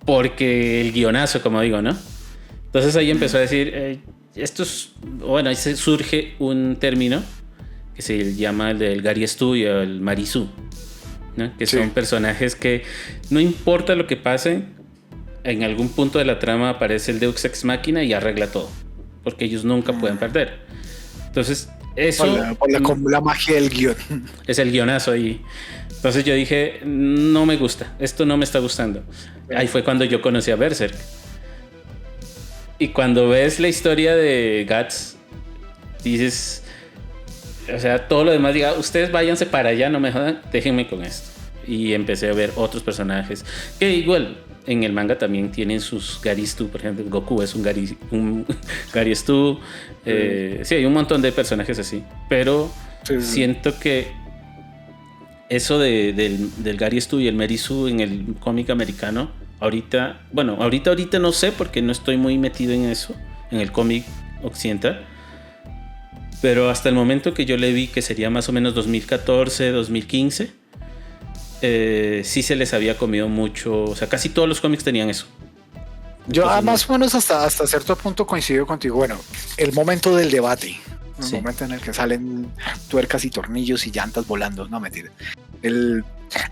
porque el guionazo, como digo, ¿no? Entonces ahí empezó a decir, ahí se surge un término que se llama el del Gary Stu y el Marisu, ¿no? Que son personajes que no importa lo que pase, en algún punto de la trama aparece el Deus Ex Machina y arregla todo, porque ellos nunca pueden perder. Entonces eso la magia del guión es el guionazo ahí. Entonces yo dije, no me gusta, esto no me está gustando. Ahí fue cuando yo conocí a Berserk. Y cuando ves la historia de Guts, dices, o sea, todo lo demás, diga, ustedes váyanse para allá, no me jodan, déjenme con esto. Y empecé a ver otros personajes que igual en el manga también tienen sus Gary Stu. Por ejemplo, Goku es un Gary Stu. Sí, hay un montón de personajes así. Pero siento que eso del Gary Stu y el Marisu en el cómic americano, ahorita no sé porque no estoy muy metido en eso, en el cómic occidental. Pero hasta el momento que yo le vi, que sería más o menos 2014, 2015, sí se les había comido mucho. O sea, casi todos los cómics tenían eso. Yo más o menos hasta cierto punto coincido contigo. Bueno, el momento del debate, el momento en el que salen tuercas y tornillos y llantas volando, no mentira.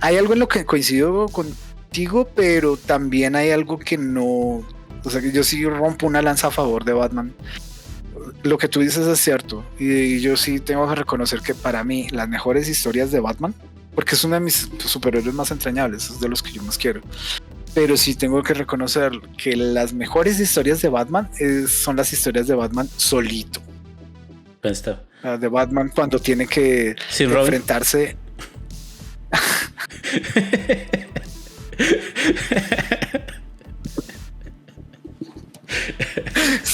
Hay algo en lo que coincido contigo, pero también hay algo que no. O sea, que yo sí rompo una lanza a favor de Batman. Lo que tú dices es cierto, y yo sí tengo que reconocer que para mí las mejores historias de Batman, porque es uno de mis superhéroes más entrañables, es de los que yo más quiero, pero sí tengo que reconocer que las mejores historias de Batman son las historias de Batman solito. De Batman cuando tiene que enfrentarse.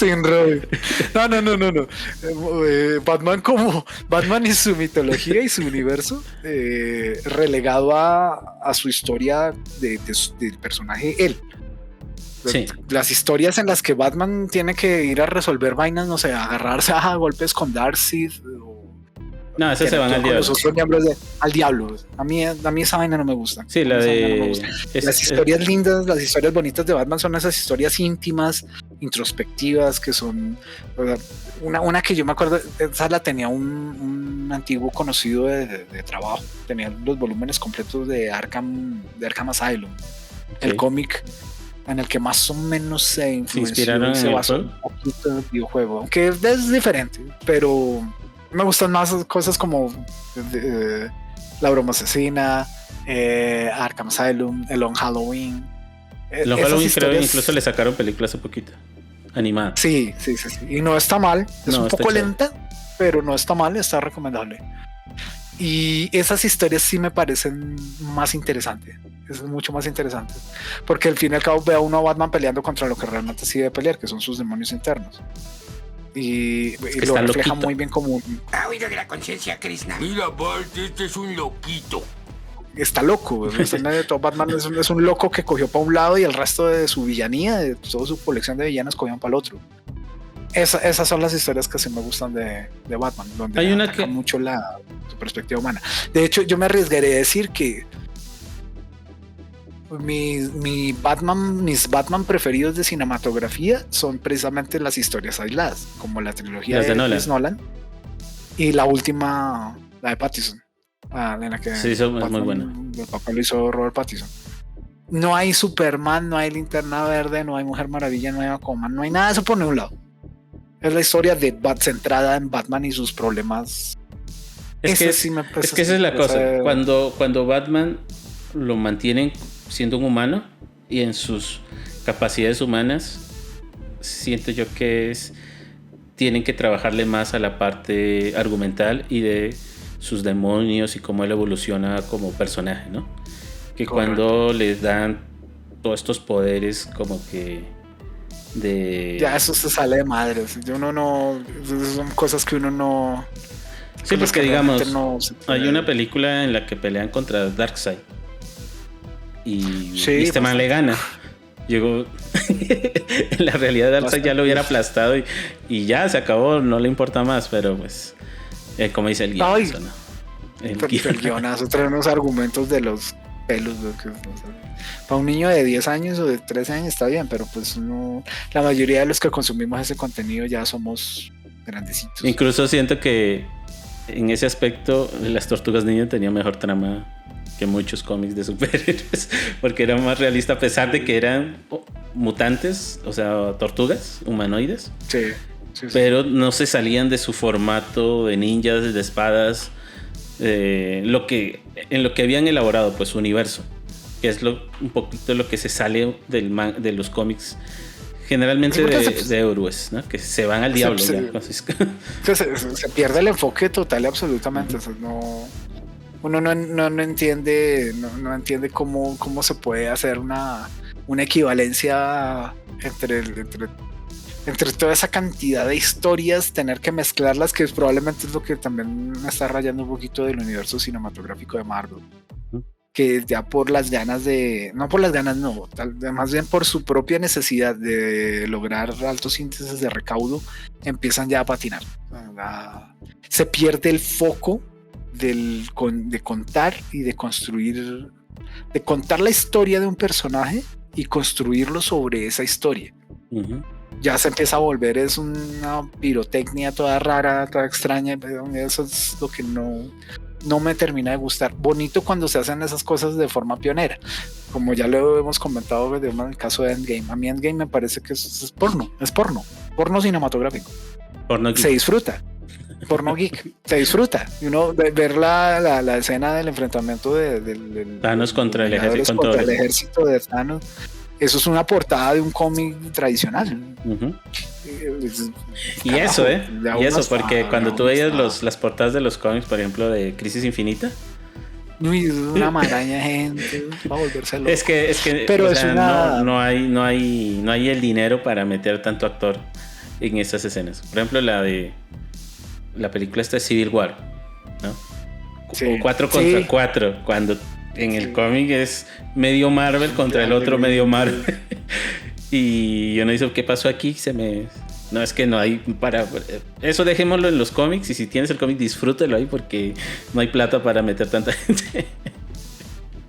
Sin Robin. No. Batman y su mitología y su universo relegado a su historia del personaje él. Sí. Las historias en las que Batman tiene que ir a resolver vainas, no sé, agarrarse a golpes con Darkseid No, esas se van al diablo. Los otros miembros al diablo. A mí esa vaina no me gusta. Sí, la de... Las historias lindas, las historias bonitas de Batman son esas historias íntimas, introspectivas, que son... Una que yo me acuerdo, esa la tenía un antiguo conocido de trabajo. Tenía los volúmenes completos de Arkham Asylum. Okay. El cómic en el que más o menos se influenció y se basó un poquito en el videojuego. Aunque es diferente, pero... Me gustan más cosas como La Broma Asesina, Arkham Asylum, El Long Halloween. Long Halloween creo que incluso le sacaron película hace poquito, animada. Sí. Y no está mal. Es un poco lenta, pero no está mal, está recomendable. Y esas historias sí me parecen más interesantes. Es mucho más interesante. Porque al fin y al cabo ve a uno a Batman peleando contra lo que realmente sí debe pelear, que son sus demonios internos. Y lo refleja loquito. Muy bien como ha oído de la conciencia, Krishna. Mira, Bart, este es un loquito. Está loco. Batman es un loco que cogió para un lado y el resto de su villanía, de toda su colección de villanos, cogían para el otro. Esas son las historias que sí me gustan de Batman, donde hay una que mucho su perspectiva humana. De hecho, yo me arriesgaré a decir que mis Batman preferidos de cinematografía son precisamente las historias aisladas, como la trilogía de Nolan y la última, la de Pattinson, en la que sí, es muy buena. El papel lo hizo Robert Pattinson. No hay Superman, no hay Linterna Verde, no hay Mujer Maravilla, no hay Aquaman, no hay nada de eso por ningún lado. Es la historia de centrada en Batman y sus problemas. Es que esa es la cosa. Cuando Batman lo mantienen siendo un humano y en sus capacidades humanas, siento yo que tienen que trabajarle más a la parte argumental y de sus demonios y cómo él evoluciona como personaje, ¿no? Que correcto. Cuando les dan todos estos poderes como que ya eso se sale de madre. Uno no, son cosas que uno no. Sí, porque digamos hay una película en la que pelean contra Darkseid y este man le gana. Llegó en la realidad Darkseid ya lo hubiera aplastado y ya se acabó, no le importa más, pero pues como dice el guionazo, ¿no? El guionazo trae unos argumentos de los pelos, para un niño de 10 años o de 13 años está bien, pero pues no, la mayoría de los que consumimos ese contenido ya somos grandecitos. Incluso siento que en ese aspecto las Tortugas Ninja tenían mejor trama que muchos cómics de superhéroes, porque era más realista a pesar de que eran mutantes, o sea, tortugas humanoides. Sí. Pero no se salían de su formato de ninjas, de espadas, en lo que habían elaborado, pues su universo, que es un poquito lo que se sale de los cómics generalmente de héroes, ¿no? Que se van al diablo. Se pierde el enfoque total y absolutamente. O sea, uno no entiende cómo se puede hacer una equivalencia entre toda esa cantidad de historias, tener que mezclarlas, que probablemente es lo que también me está rayando un poquito del universo cinematográfico de Marvel. Que ya por las ganas más bien por su propia necesidad de lograr altos índices de recaudo, empiezan ya a patinar. Se pierde el foco de contar y de construir, de contar la historia de un personaje y construirlo sobre esa historia. Ya se empieza a volver, es una pirotecnia toda rara, toda extraña. Eso es lo que no me termina de gustar. Bonito cuando se hacen esas cosas de forma pionera, como ya lo hemos comentado en el caso de Endgame. A mí Endgame me parece que es porno cinematográfico. Se disfruta. Porno geek, se disfruta. Y uno ver la escena del enfrentamiento del Thanos contra el ejército de Thanos. Eso es una portada de un cómic tradicional. Y eso, porque cuando tú veías las portadas de los cómics, por ejemplo, de Crisis Infinita, una maraña de gente va a volverse loco. Es que pero no hay el dinero para meter tanto actor en esas escenas. Por ejemplo, la película esta de Civil War, ¿no? Sí. O 4 contra 4, cuando en el cómic es medio Marvel contra el otro medio Marvel. Y uno dice, ¿qué pasó aquí? No, es que no hay para... Eso dejémoslo en los cómics, y si tienes el cómic, disfrútalo ahí, porque no hay plata para meter tanta gente.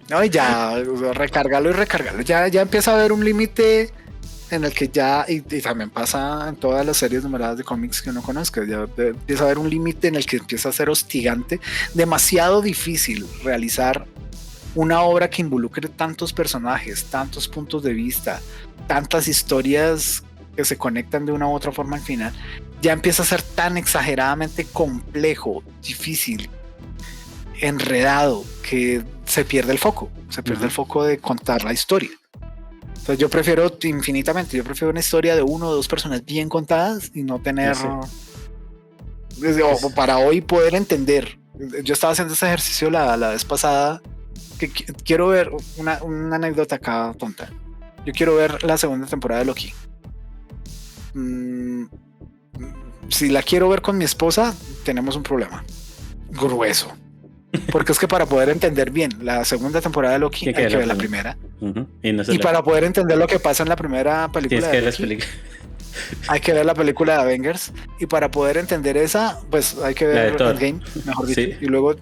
No, y ya, o sea, recargarlo y recargarlo. Ya empieza a haber un límite en el que ya, y también pasa en todas las series numeradas de cómics que uno conozca, ya empieza a haber un límite en el que empieza a ser hostigante, demasiado difícil realizar una obra que involucre tantos personajes, tantos puntos de vista, tantas historias que se conectan de una u otra forma al final. Ya empieza a ser tan exageradamente complejo, difícil, enredado, que se pierde el foco, el foco de contar la historia. Entonces yo prefiero una historia de 1 o 2 personas bien contadas y no tener... O para hoy poder entender. Yo estaba haciendo ese ejercicio la vez pasada, que quiero ver una anécdota acá tonta. Yo quiero ver la segunda temporada de Loki. Si la quiero ver con mi esposa, tenemos un problema grueso. Porque es que para poder entender bien la segunda temporada de Loki hay que ver la primera. Y para poder entender lo que pasa en la primera película de Loki, hay que ver la película de Avengers. Y para poder entender esa, pues hay que ver Endgame, mejor dicho. Y luego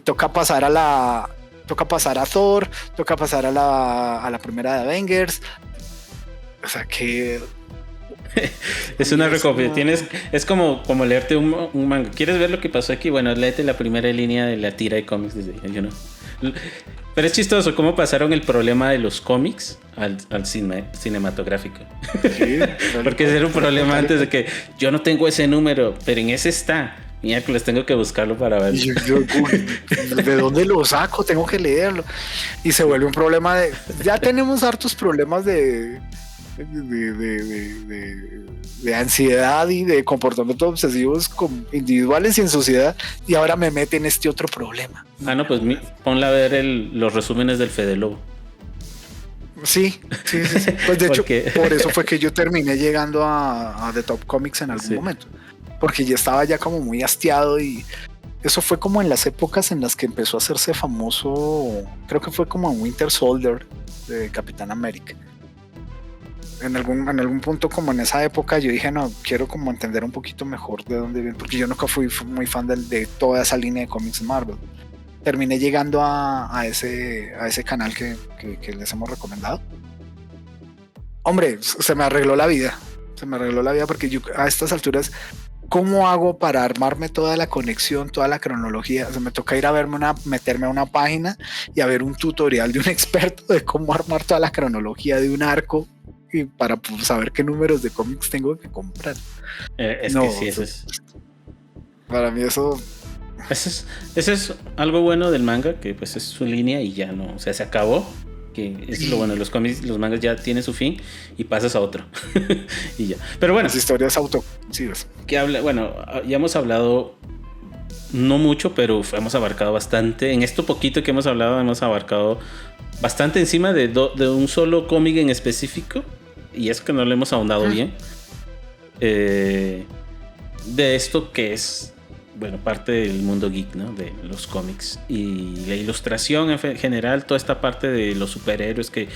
toca pasar a Thor, toca pasar a la primera de Avengers. O sea que... Es una recopilación. Es como leerte un manga. ¿Quieres ver lo que pasó aquí? Bueno, léete la primera línea de la tira de cómics desde ahí, Pero es chistoso cómo pasaron el problema de los cómics al cinematográfico. Sí, porque ese era un problema antes de que yo no tengo ese número, pero en ese está. Miércoles tengo que buscarlo para verlo. ¿De dónde lo saco? Tengo que leerlo. Y se vuelve un problema de... Ya tenemos hartos problemas de ansiedad y de comportamientos obsesivos individuales y en sociedad, y ahora me meten este otro problema. No, pues ponla a ver los resúmenes del Fede Lobo. Sí. Pues de hecho, por eso fue que yo terminé llegando a The Top Comics en algún momento, porque ya estaba como muy hastiado, y eso fue como en las épocas en las que empezó a hacerse famoso, creo que fue como en Winter Soldier de Capitán América. En algún punto, como en esa época, yo dije, no, quiero como entender un poquito mejor de dónde viene, porque yo nunca fui muy fan de toda esa línea de cómics Marvel. Terminé llegando a ese canal que les hemos recomendado. Hombre, se me arregló la vida porque yo a estas alturas, ¿cómo hago para armarme toda la conexión, toda la cronología? O sea, me toca ir a meterme a una página y a ver un tutorial de un experto de cómo armar toda la cronología de un arco, y para saber qué números de cómics tengo que comprar. Eso es. Para mí eso es algo bueno del manga, que pues es su línea y ya no, o sea, se acabó. Que es lo bueno de los cómics, los mangas ya tienen su fin y pasas a otro. Y ya. Pero bueno, las historias autoconclusivas. Ya hemos hablado no mucho, pero hemos abarcado bastante. En esto poquito que hemos hablado, hemos abarcado bastante encima de un solo cómic en específico, y es que no le hemos ahondado bien. De esto que es, bueno, parte del mundo geek, ¿no? De los cómics y la ilustración en general, toda esta parte de los superhéroes que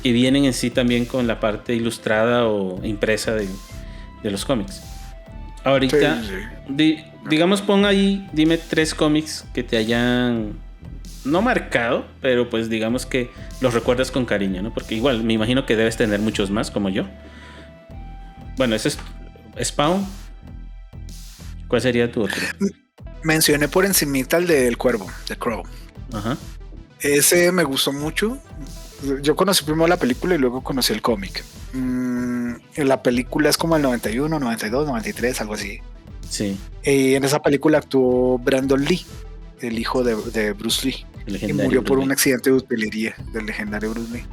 vienen en sí también con la parte ilustrada o impresa de los cómics. Ahorita, digamos, dime 3 cómics que te hayan no marcado, pero pues digamos que los recuerdas con cariño, ¿no? Porque igual me imagino que debes tener muchos más como yo. Bueno, ese es Spawn. ¿Cuál sería tu otro? Mencioné por encimita el del Cuervo, The Crow. Ajá. Ese me gustó mucho. Yo conocí primero la película y luego conocí el cómic. La película es como el 91, 92, 93, algo así. Sí. En esa película actuó Brandon Lee, el hijo de Bruce Lee. Y murió por un accidente de utilería del legendario Bruce Lee.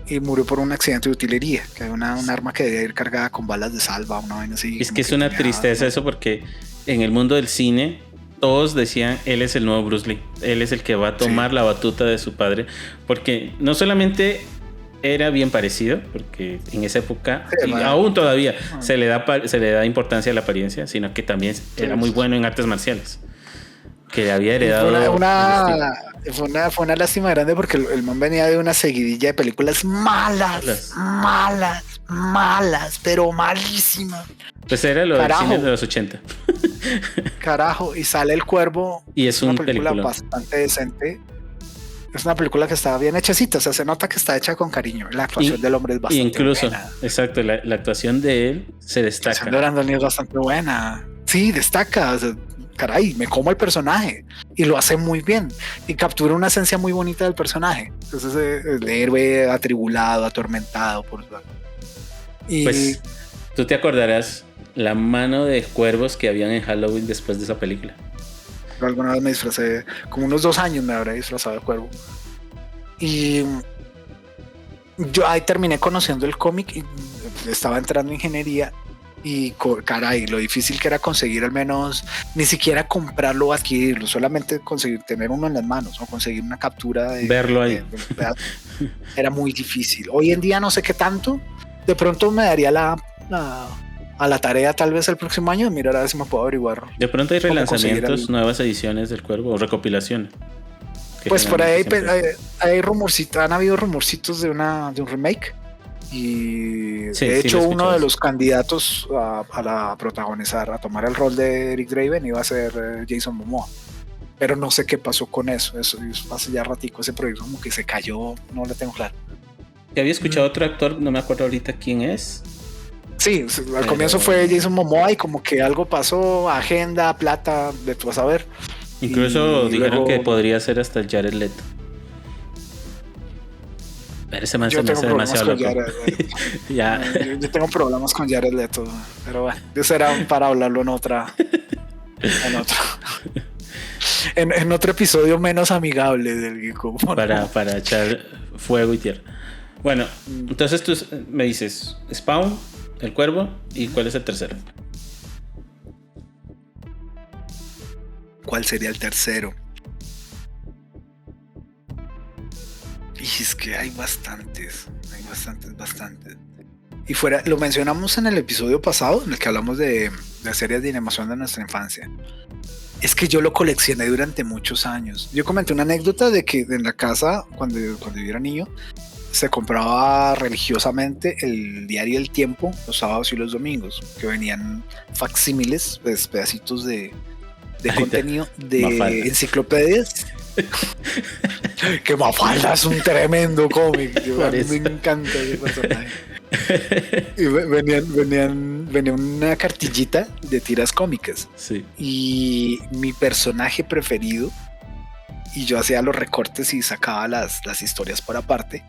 Y murió por un accidente de utilería, que era un arma que debía ir cargada con balas de salva, una vaina así. Es que es una tristeza eso, porque en el mundo del cine todos decían, él es el nuevo Bruce Lee, él es el que va a tomar la batuta de su padre, porque no solamente era bien parecido, porque en esa época, Sí, y bueno. aún todavía, se le da importancia a la apariencia, sino que también era muy bueno en artes marciales, que había heredado el estilo. Fue una lástima grande porque el man venía de una seguidilla de películas malas, pero malísimas. Pues era lo del Carajo. cine de los 80. Carajo, y sale El Cuervo. Y es una un película peliculón. bastante decente. Es una película que está bien hechecita, o sea, se nota que está hecha con cariño. La actuación del hombre es Y bastante incluso, buena. exacto, la actuación de él se La actuación de destaca. Brandon Lee es bastante buena. Sí, destaca. O sea, caray, me como el personaje y lo hace muy bien y captura una esencia muy bonita del personaje. Entonces, el héroe atribulado, atormentado por su... Y Pues tú te acordarás la mano de cuervos que habían en Halloween después de esa película. alguna vez me disfracé, como unos 2 años me habré disfrazado de cuervo. Y yo ahí terminé conociendo el cómic y estaba entrando en ingeniería y caray, lo difícil que era conseguir al menos, ni siquiera comprarlo o adquirirlo, solamente conseguir tener uno en las manos o conseguir una captura de Verlo ahí. de un pedazo. Era muy difícil. Hoy en día no sé qué tanto, de pronto me daría a la tarea tal vez el próximo año de mirar a ver si me puedo averiguar. De pronto hay ¿Cómo conseguir relanzamientos, el- nuevas ediciones del cuervo o recopilaciones. Que Pues por ahí generalmente siempre- hay rumorcitos, han habido rumorcitos de un remake. Y Sí, de sí, hecho lo he uno escuchado de eso. los candidatos a protagonizar, a tomar el rol de Eric Draven iba a ser Jason Momoa. Pero no sé qué pasó con eso hace ya ratico, ese proyecto como que se cayó, no lo tengo claro. Que había escuchado otro actor, no me acuerdo ahorita quién es. Sí, al comienzo fue Jason Momoa y como que algo pasó, agenda, plata, de tú a saber. Incluso Y dijeron luego- que podría ser hasta el Jared Leto. Pero ese man se Yo me tengo hace problemas demasiado con loco. Jared Leto. Ya. Yo tengo problemas con Jared Leto, pero bueno, eso era para hablarlo en otro episodio menos amigable del Geeko. para echar fuego y tierra. Bueno, entonces tú me dices Spawn, el cuervo, ¿y cuál es el tercero? ¿Cuál sería el tercero? Y es que hay bastantes. Y fuera, lo mencionamos en el episodio pasado, en el que hablamos de series de animación de nuestra infancia. Es que yo lo coleccioné durante muchos años. Yo comenté una anécdota de que en la casa, cuando yo era niño, se compraba religiosamente el diario El Tiempo los sábados y los domingos, que venían facsímiles, pues, pedacitos de contenido de Mafalda. enciclopedias. Que Mafalda es un tremendo cómic. A mí me encanta ese personaje. Y venía una cartillita de tiras cómicas. Sí. Y mi personaje preferido, y yo hacía los recortes y sacaba las historias por aparte,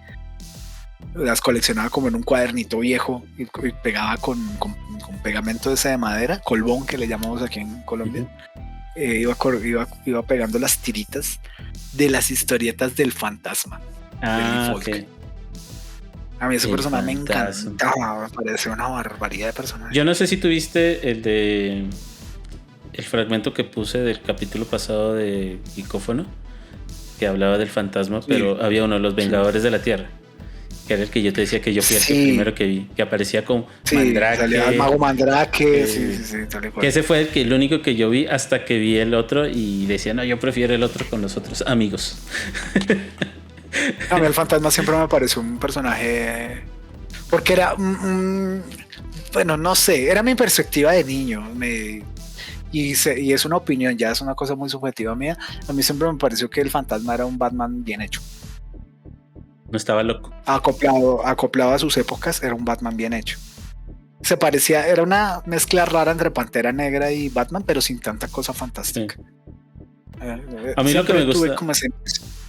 las coleccionaba como en un cuadernito viejo y pegaba con pegamento ese de madera, colbón que le llamamos aquí en Colombia. Iba pegando las tiritas de las historietas del fantasma. Ah, Folk. ok. A mí ese El personaje me fantasma. encantaba, me parecía una barbaridad de personaje. Yo no sé si tuviste el fragmento que puse del capítulo pasado de Icófono, que hablaba del fantasma, pero había uno de los Vengadores de la Tierra, que era el que yo te decía que yo fui el primero que vi, que aparecía con Mandrake. Salía el mago Mandrake, sí, tal y cual. Que ese fue el único que yo vi hasta que vi el otro y decía, no, yo prefiero el otro con los otros amigos. A mí el fantasma siempre me pareció un personaje, porque era bueno, no sé, era mi perspectiva de niño, y es una opinión, ya es una cosa muy subjetiva mía. A mí siempre me pareció que el fantasma era un Batman bien hecho, No estaba loco. acoplado a sus épocas, era un Batman bien hecho. Se parecía, era una mezcla rara entre Pantera Negra y Batman, pero sin tanta cosa fantástica. Sí. A mí lo que Siempre me tuve gusta, como ese-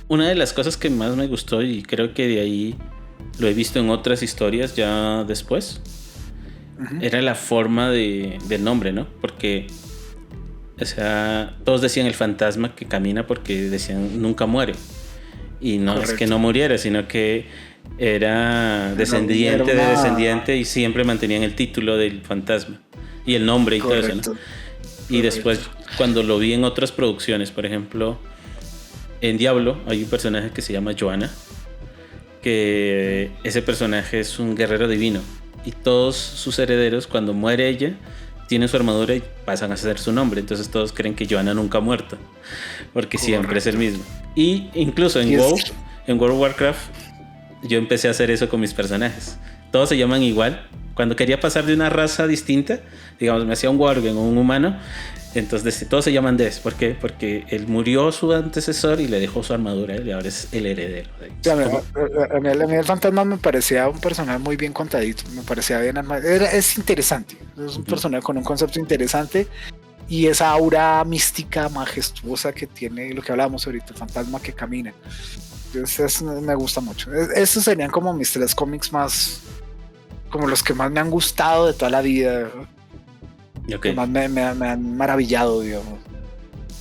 una de las cosas que más me gustó, y creo que de ahí lo he visto en otras historias ya después, Ujú. era la forma del nombre, ¿no? Porque, o sea, todos decían el fantasma que camina porque decían nunca muere. Y no es Correcto. que no muriera, sino que era descendiente era una- de descendiente y siempre mantenían el título del fantasma y el nombre y todo eso, Correcto. ¿no? Y después, cuando lo vi en otras producciones, por ejemplo, en Diablo hay un personaje que se llama Joanna que ese personaje es un guerrero divino y todos sus herederos, cuando muere ella, tienen su armadura y pasan a ser su nombre. Entonces todos creen que Johanna nunca ha muerto, porque siempre es el mismo. Y incluso en WoW, en World of Warcraft, yo empecé a hacer eso con mis personajes. Todos se llaman igual. Cuando quería pasar de una raza distinta, digamos, me hacía un Worgen o un humano, entonces todos se llaman Des. ¿Por qué? Porque él murió su antecesor y le dejó su armadura y ahora es el heredero. Sí, a mí el fantasma me parecía un personaje muy bien contadito, me parecía bien armado. Es interesante, es un personaje con un concepto interesante y esa aura mística majestuosa que tiene, lo que hablábamos ahorita, el fantasma que camina. Entonces, me gusta mucho. Estos serían como mis 3 cómics más, como los que más me han gustado de toda la vida. Okay. Que más me han maravillado, digamos.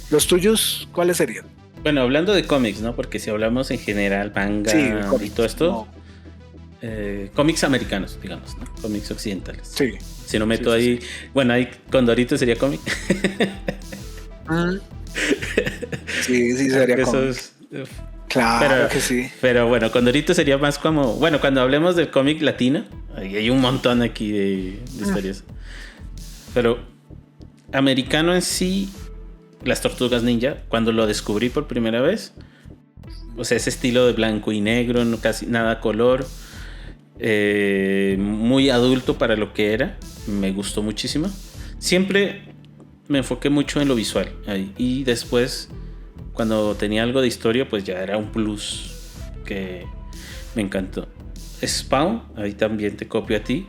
¿Los tuyos cuáles serían? Bueno, hablando de cómics, ¿no? Porque si hablamos en general, manga y todo esto, cómics americanos, digamos, ¿no? Cómics occidentales. Sí. Si no meto ahí, bueno, ahí Condorito sería cómic. Sí, sería cómic. Claro que sí. Pero bueno, Condorito sería más como, bueno, cuando hablemos del cómic latino, hay un montón aquí de historias. Pero americano en sí, las Tortugas Ninja, cuando lo descubrí por primera vez, o sea, ese estilo de blanco y negro, no casi nada color, muy adulto para lo que era, me gustó muchísimo. Siempre me enfoqué mucho en lo visual ahí, y después, cuando tenía algo de historia, pues ya era un plus que me encantó. Spawn, ahí también te copio a ti.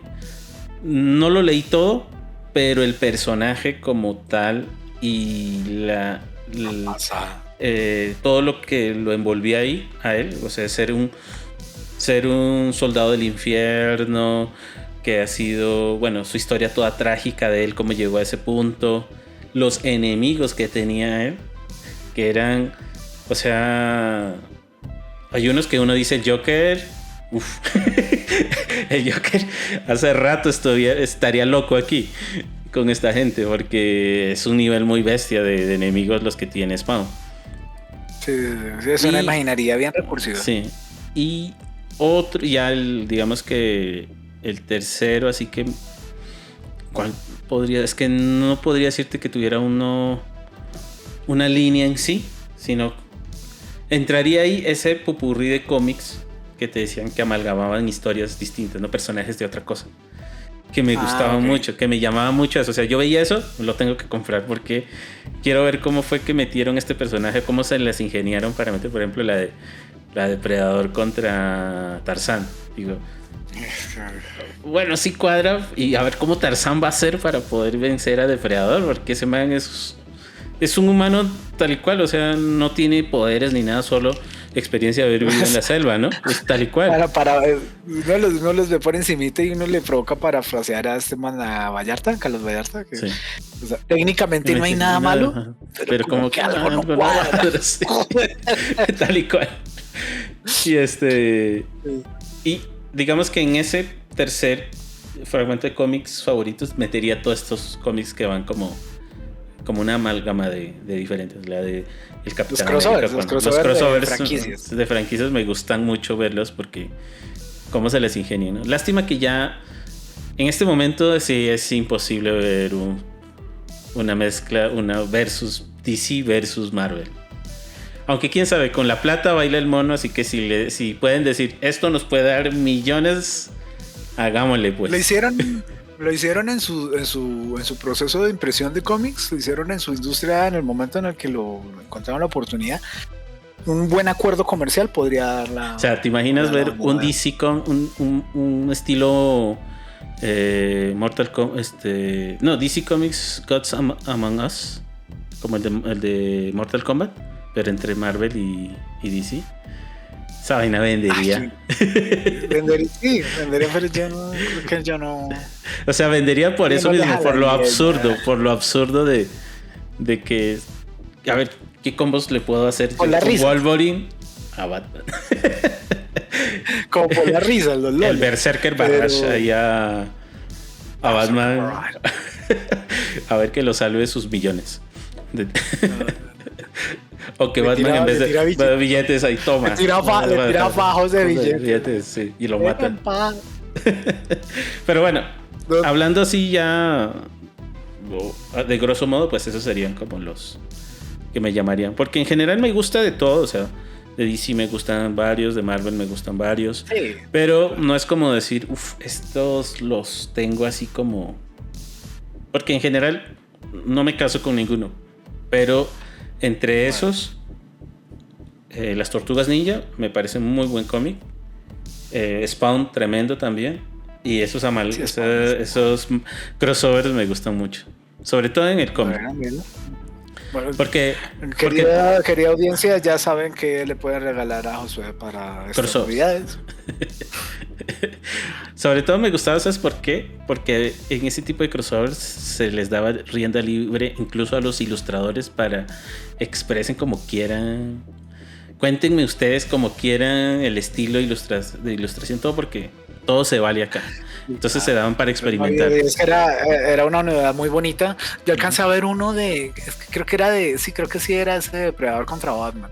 No lo leí todo, pero el personaje como tal y todo lo que lo envolvía ahí a él, o sea, ser un soldado del infierno que ha sido, bueno, su historia toda trágica de él, cómo llegó a ese punto, los enemigos que tenía él, que eran, o sea, hay unos que uno dice el Joker, el Joker hace rato estaría loco aquí con esta gente, porque es un nivel muy bestia de enemigos los que tiene Spawn. Sí, es una imaginería bien recursiva. Sí. Y otro, ya digamos que el tercero, así que ¿cuál podría? Es que no podría decirte que tuviera una línea en sí, sino entraría ahí ese popurrí de cómics que te decían que amalgamaban historias distintas, no personajes de otra cosa, que me gustaban mucho, que me llamaban mucho eso. O sea, yo veía eso, lo tengo que comprar porque quiero ver cómo fue que metieron este personaje, cómo se les ingeniaron para meter, por ejemplo, la de Depredador contra Tarzán. Digo, bueno, sí cuadra, y a ver cómo Tarzán va a hacer para poder vencer a Depredador, porque ese man es un humano tal y cual, o sea, no tiene poderes ni nada, solo experiencia de haber vivido en la selva, ¿no? Es tal y cual. Uno los ve por encimita y uno le provoca parafrasear a este man, a Vallarta, Carlos Vallarta, que, sí. O sea, técnicamente no hay nada malo, pero como que algo no cuadra. Sí. Tal y cual. Y digamos que en ese tercer fragmento de cómics favoritos metería todos estos cómics que van como una amalgama de diferentes. La de el Capitán América, los crossovers de franquicias me gustan mucho verlos porque cómo se les ingenia, ¿no? Lástima que ya en este momento sí es imposible ver una mezcla, una versus DC versus Marvel. Aunque quién sabe, con la plata baila el mono, así que si pueden decir esto nos puede dar millones, hagámosle pues. Lo hicieron en su proceso de impresión de cómics, lo hicieron en su industria en el momento en el que lo encontraron la oportunidad. Un buen acuerdo comercial podría dar la... O sea, ¿te imaginas ver un DC con un estilo Mortal Kombat, no, DC Comics Gods Among Us, como el de Mortal Kombat, pero entre Marvel y DC? Esa vaina vendería. Vendería, pero yo no. O sea, vendería por eso mismo, por lo absurdo de que, a ver, ¿qué combos le puedo hacer con Wolverine a Batman? Como por la risa, el Berserker Barrage ahí a Batman. A ver que lo salve sus millones. O que Le Batman tira- en vez le tira de billetes ahí toma. Le tira fajos de billetes. Sí, y lo matan. Pa. Pero bueno, No. hablando así ya de grosso modo, pues esos serían como los que me llamarían. Porque en general me gusta de todo, o sea, de DC me gustan varios, de Marvel me gustan varios. Sí. Pero no es como decir, uff, estos los tengo así como... Porque en general no me caso con ninguno. Pero entre esos, Las Tortugas Ninja me parece un muy buen cómic. Spawn, tremendo también. Y esos, Sí, Spawn. esos crossovers me gustan mucho. Sobre todo en el cómic. Bueno, mira. Bueno, Porque querida audiencia, ya saben que le pueden regalar a Josué para estas Crossover. navidades. sobre todo me gustaba, ¿sabes por qué? Porque en ese tipo de crossovers se les daba rienda libre incluso a los ilustradores para expresen como quieran. Cuéntenme ustedes como quieran el estilo de ilustración, todo, porque todo se vale acá. Entonces se daban para experimentar. Es que era una novedad muy bonita. Yo alcancé a ver uno creo que sí era ese de Depredador contra Batman.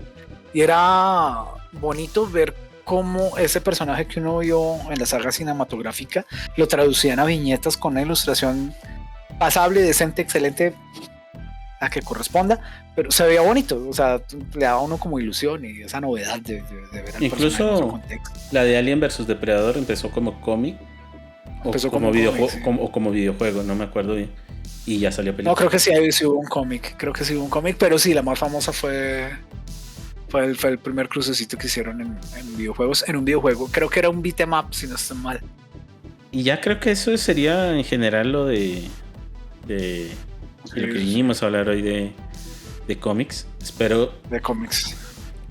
Y era bonito ver cómo ese personaje que uno vio en la saga cinematográfica lo traducían a viñetas con una ilustración pasable, decente, excelente, a que corresponda, pero se veía bonito, o sea, le daba a uno como ilusión y esa novedad de ver al Incluso personaje en otro contexto. La de Alien vs Depredador empezó como cómic. Empezó como como videojuego, cómic, sí. como videojuego, no me acuerdo bien. Y ya salió película. No, creo que sí hubo un cómic, pero sí, la más famosa fue el primer crucecito que hicieron en videojuegos, en un videojuego, creo que era un beat 'em up, si no estoy mal. Y ya creo que eso sería en general lo de lo que vinimos a hablar hoy de cómics. Espero De cómics.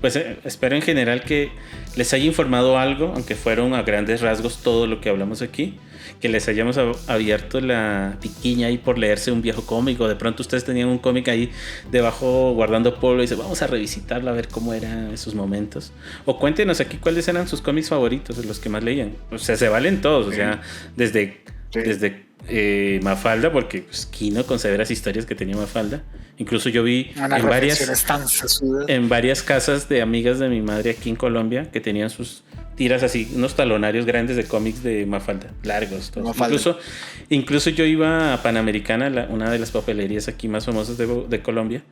Pues espero en general que les haya informado algo, aunque fueron a grandes rasgos todo lo que hablamos aquí, que les hayamos abierto la piquiña ahí por leerse un viejo cómic, o de pronto ustedes tenían un cómic ahí debajo guardando polvo y dicen, vamos a revisitarlo a ver cómo eran esos momentos. O cuéntenos aquí cuáles eran sus cómics favoritos, los que más leían. O sea, se valen todos, o sea, desde Mafalda, porque pues, Kino con severas historias que tenía Mafalda. Incluso yo vi en varias casas de amigas de mi madre aquí en Colombia que tenían sus tiras así, unos talonarios grandes de cómics de Mafalda, largos todos. Incluso yo iba a Panamericana, una de las papelerías aquí más famosas de Colombia,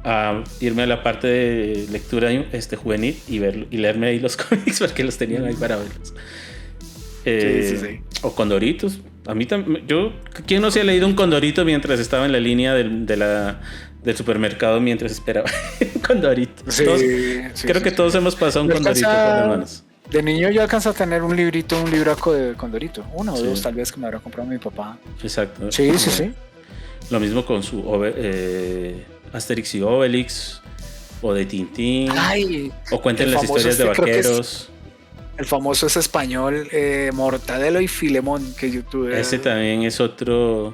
a irme a la parte de lectura juvenil y leerme ahí los cómics porque los tenían ahí para verlos. Sí. O Condoritos. A mí también. ¿Quién no se ha leído un Condorito mientras estaba en la línea del supermercado mientras esperaba un Condorito? Creo que todos hemos pasado un Condorito por las manos. De niño yo alcancé a tener un libraco de Condorito, uno o dos tal vez que me habrá comprado mi papá. Exacto. Sí. Lo mismo con su Asterix y Obelix, o de Tintín. Ay, o cuenten las historias de vaqueros. El famoso es español, Mortadelo y Filemón, que yo tuve. Ese también es otro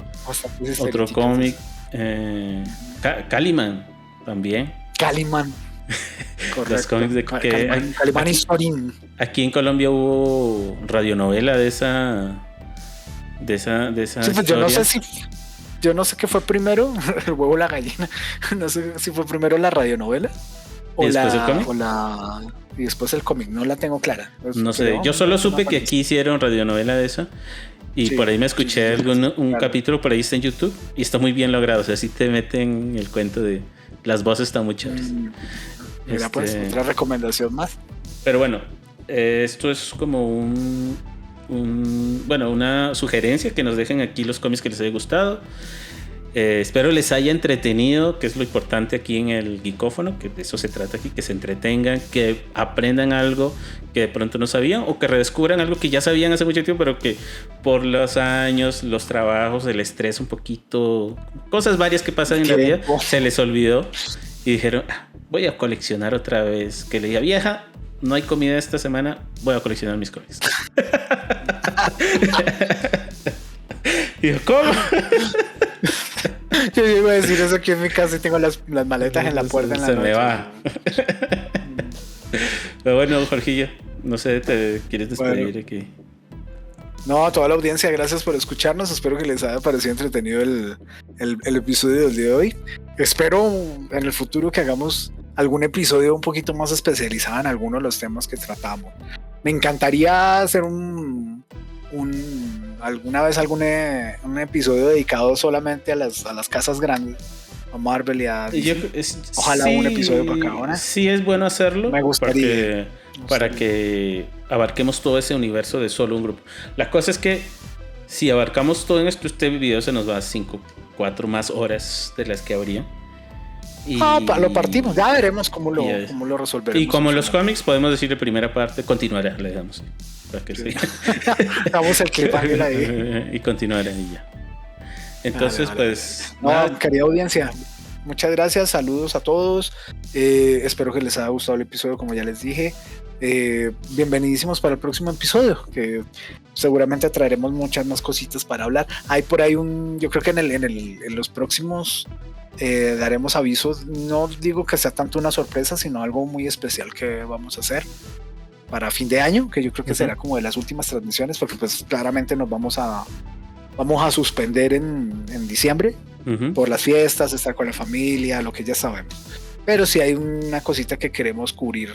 cómic. Calimán también. Calimán. Correcto. Los cómics de Calimán y Sorín. Aquí en Colombia hubo radionovela de esa Sí, pues yo no sé qué fue primero, el huevo o la gallina. No sé si fue primero la radionovela ¿Y después el cómic? Y después el cómic, no la tengo clara. No sé, yo solo supe que aquí hicieron radionovela de eso. Y por ahí me escuché un capítulo, por ahí está en YouTube. Y está muy bien logrado. O sea, sí te meten el cuento de las voces, están muy chéveres. Mira, pues otra recomendación más. Pero bueno, esto es como una sugerencia que nos dejen aquí los cómics que les haya gustado. Espero les haya entretenido, que es lo importante aquí en el Geekófono, que de eso se trata aquí, que se entretengan, que aprendan algo que de pronto no sabían, o que redescubran algo que ya sabían hace mucho tiempo, pero que por los años, los trabajos, el estrés un poquito, cosas varias que pasan en la vida, se les olvidó y dijeron, voy a coleccionar otra vez. Que le diga, vieja, no hay comida esta semana, voy a coleccionar mis cómics. Digo, ¿cómo? Yo iba a decir eso aquí en mi casa y tengo las maletas en la puerta en la noche. Se me va. Pero bueno, Jorgillo, no sé, ¿te quieres despedir aquí? No, a toda la audiencia, gracias por escucharnos. Espero que les haya parecido entretenido el episodio del día de hoy. Espero en el futuro que hagamos algún episodio un poquito más especializado en alguno de los temas que tratamos. Me encantaría hacer alguna vez un episodio dedicado solamente a las casas grandes, a Marvel y a DC. Ojalá sí, un episodio para cada una. Sí, es bueno hacerlo. Me gustaría. Para que abarquemos todo ese universo de solo un grupo. La cosa es que si abarcamos todo en este video se nos va a 4 más horas de las que habría. Lo partimos, ya veremos cómo lo resolveremos. Y como los cómics, podemos decir de primera parte, continuará, le damos. Para que sí. Damos el cliffhanger ahí. Y continuará y ya. Entonces, pues. Querida audiencia, muchas gracias, saludos a todos. Espero que les haya gustado el episodio, como ya les dije. Bienvenidísimos para el próximo episodio, que seguramente traeremos muchas más cositas para hablar. Hay por ahí yo creo que en los próximos daremos avisos. No digo que sea tanto una sorpresa, sino algo muy especial que vamos a hacer para fin de año, que yo creo que será como de las últimas transmisiones, porque pues claramente nos vamos a suspender en diciembre por las fiestas, estar con la familia, lo que ya sabemos. Pero sí hay una cosita que queremos cubrir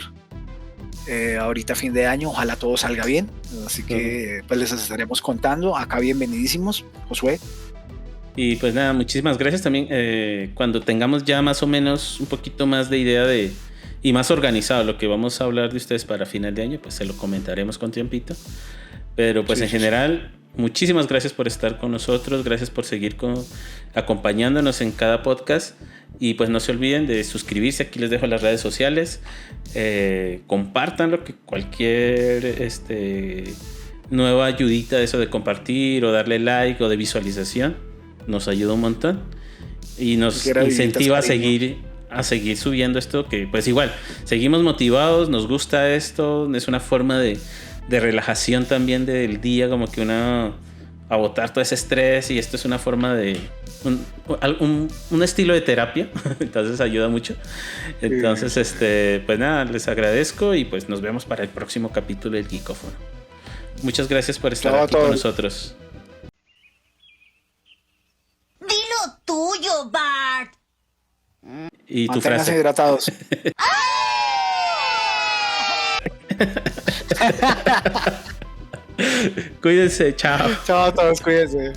ahorita fin de año, ojalá todo salga bien, así que pues les estaremos contando. Acá bienvenidísimos, Josué. Y pues nada, muchísimas gracias también. Cuando tengamos ya más o menos un poquito más de idea y más organizado lo que vamos a hablar de ustedes para final de año, pues se lo comentaremos con tiempito. Pero pues en general, muchísimas gracias por estar con nosotros, gracias por seguir acompañándonos en cada podcast. Y pues no se olviden de suscribirse, aquí les dejo las redes sociales. Compártanlo, que cualquier nueva ayudita de eso de compartir o darle like o de visualización nos ayuda un montón y nos incentiva a seguir subiendo esto, que pues igual seguimos motivados, nos gusta esto, es una forma de relajación también del día, como que a botar todo ese estrés, y esto es una forma de un estilo de terapia. Entonces ayuda mucho. Entonces pues nada, les agradezco y pues nos vemos para el próximo capítulo del Geekófono. Muchas gracias por estar aquí con nosotros. Dilo tuyo, Bart. Y tu Manténganse frase. hidratados. Cuídense, chao. Chao a todos, cuídense.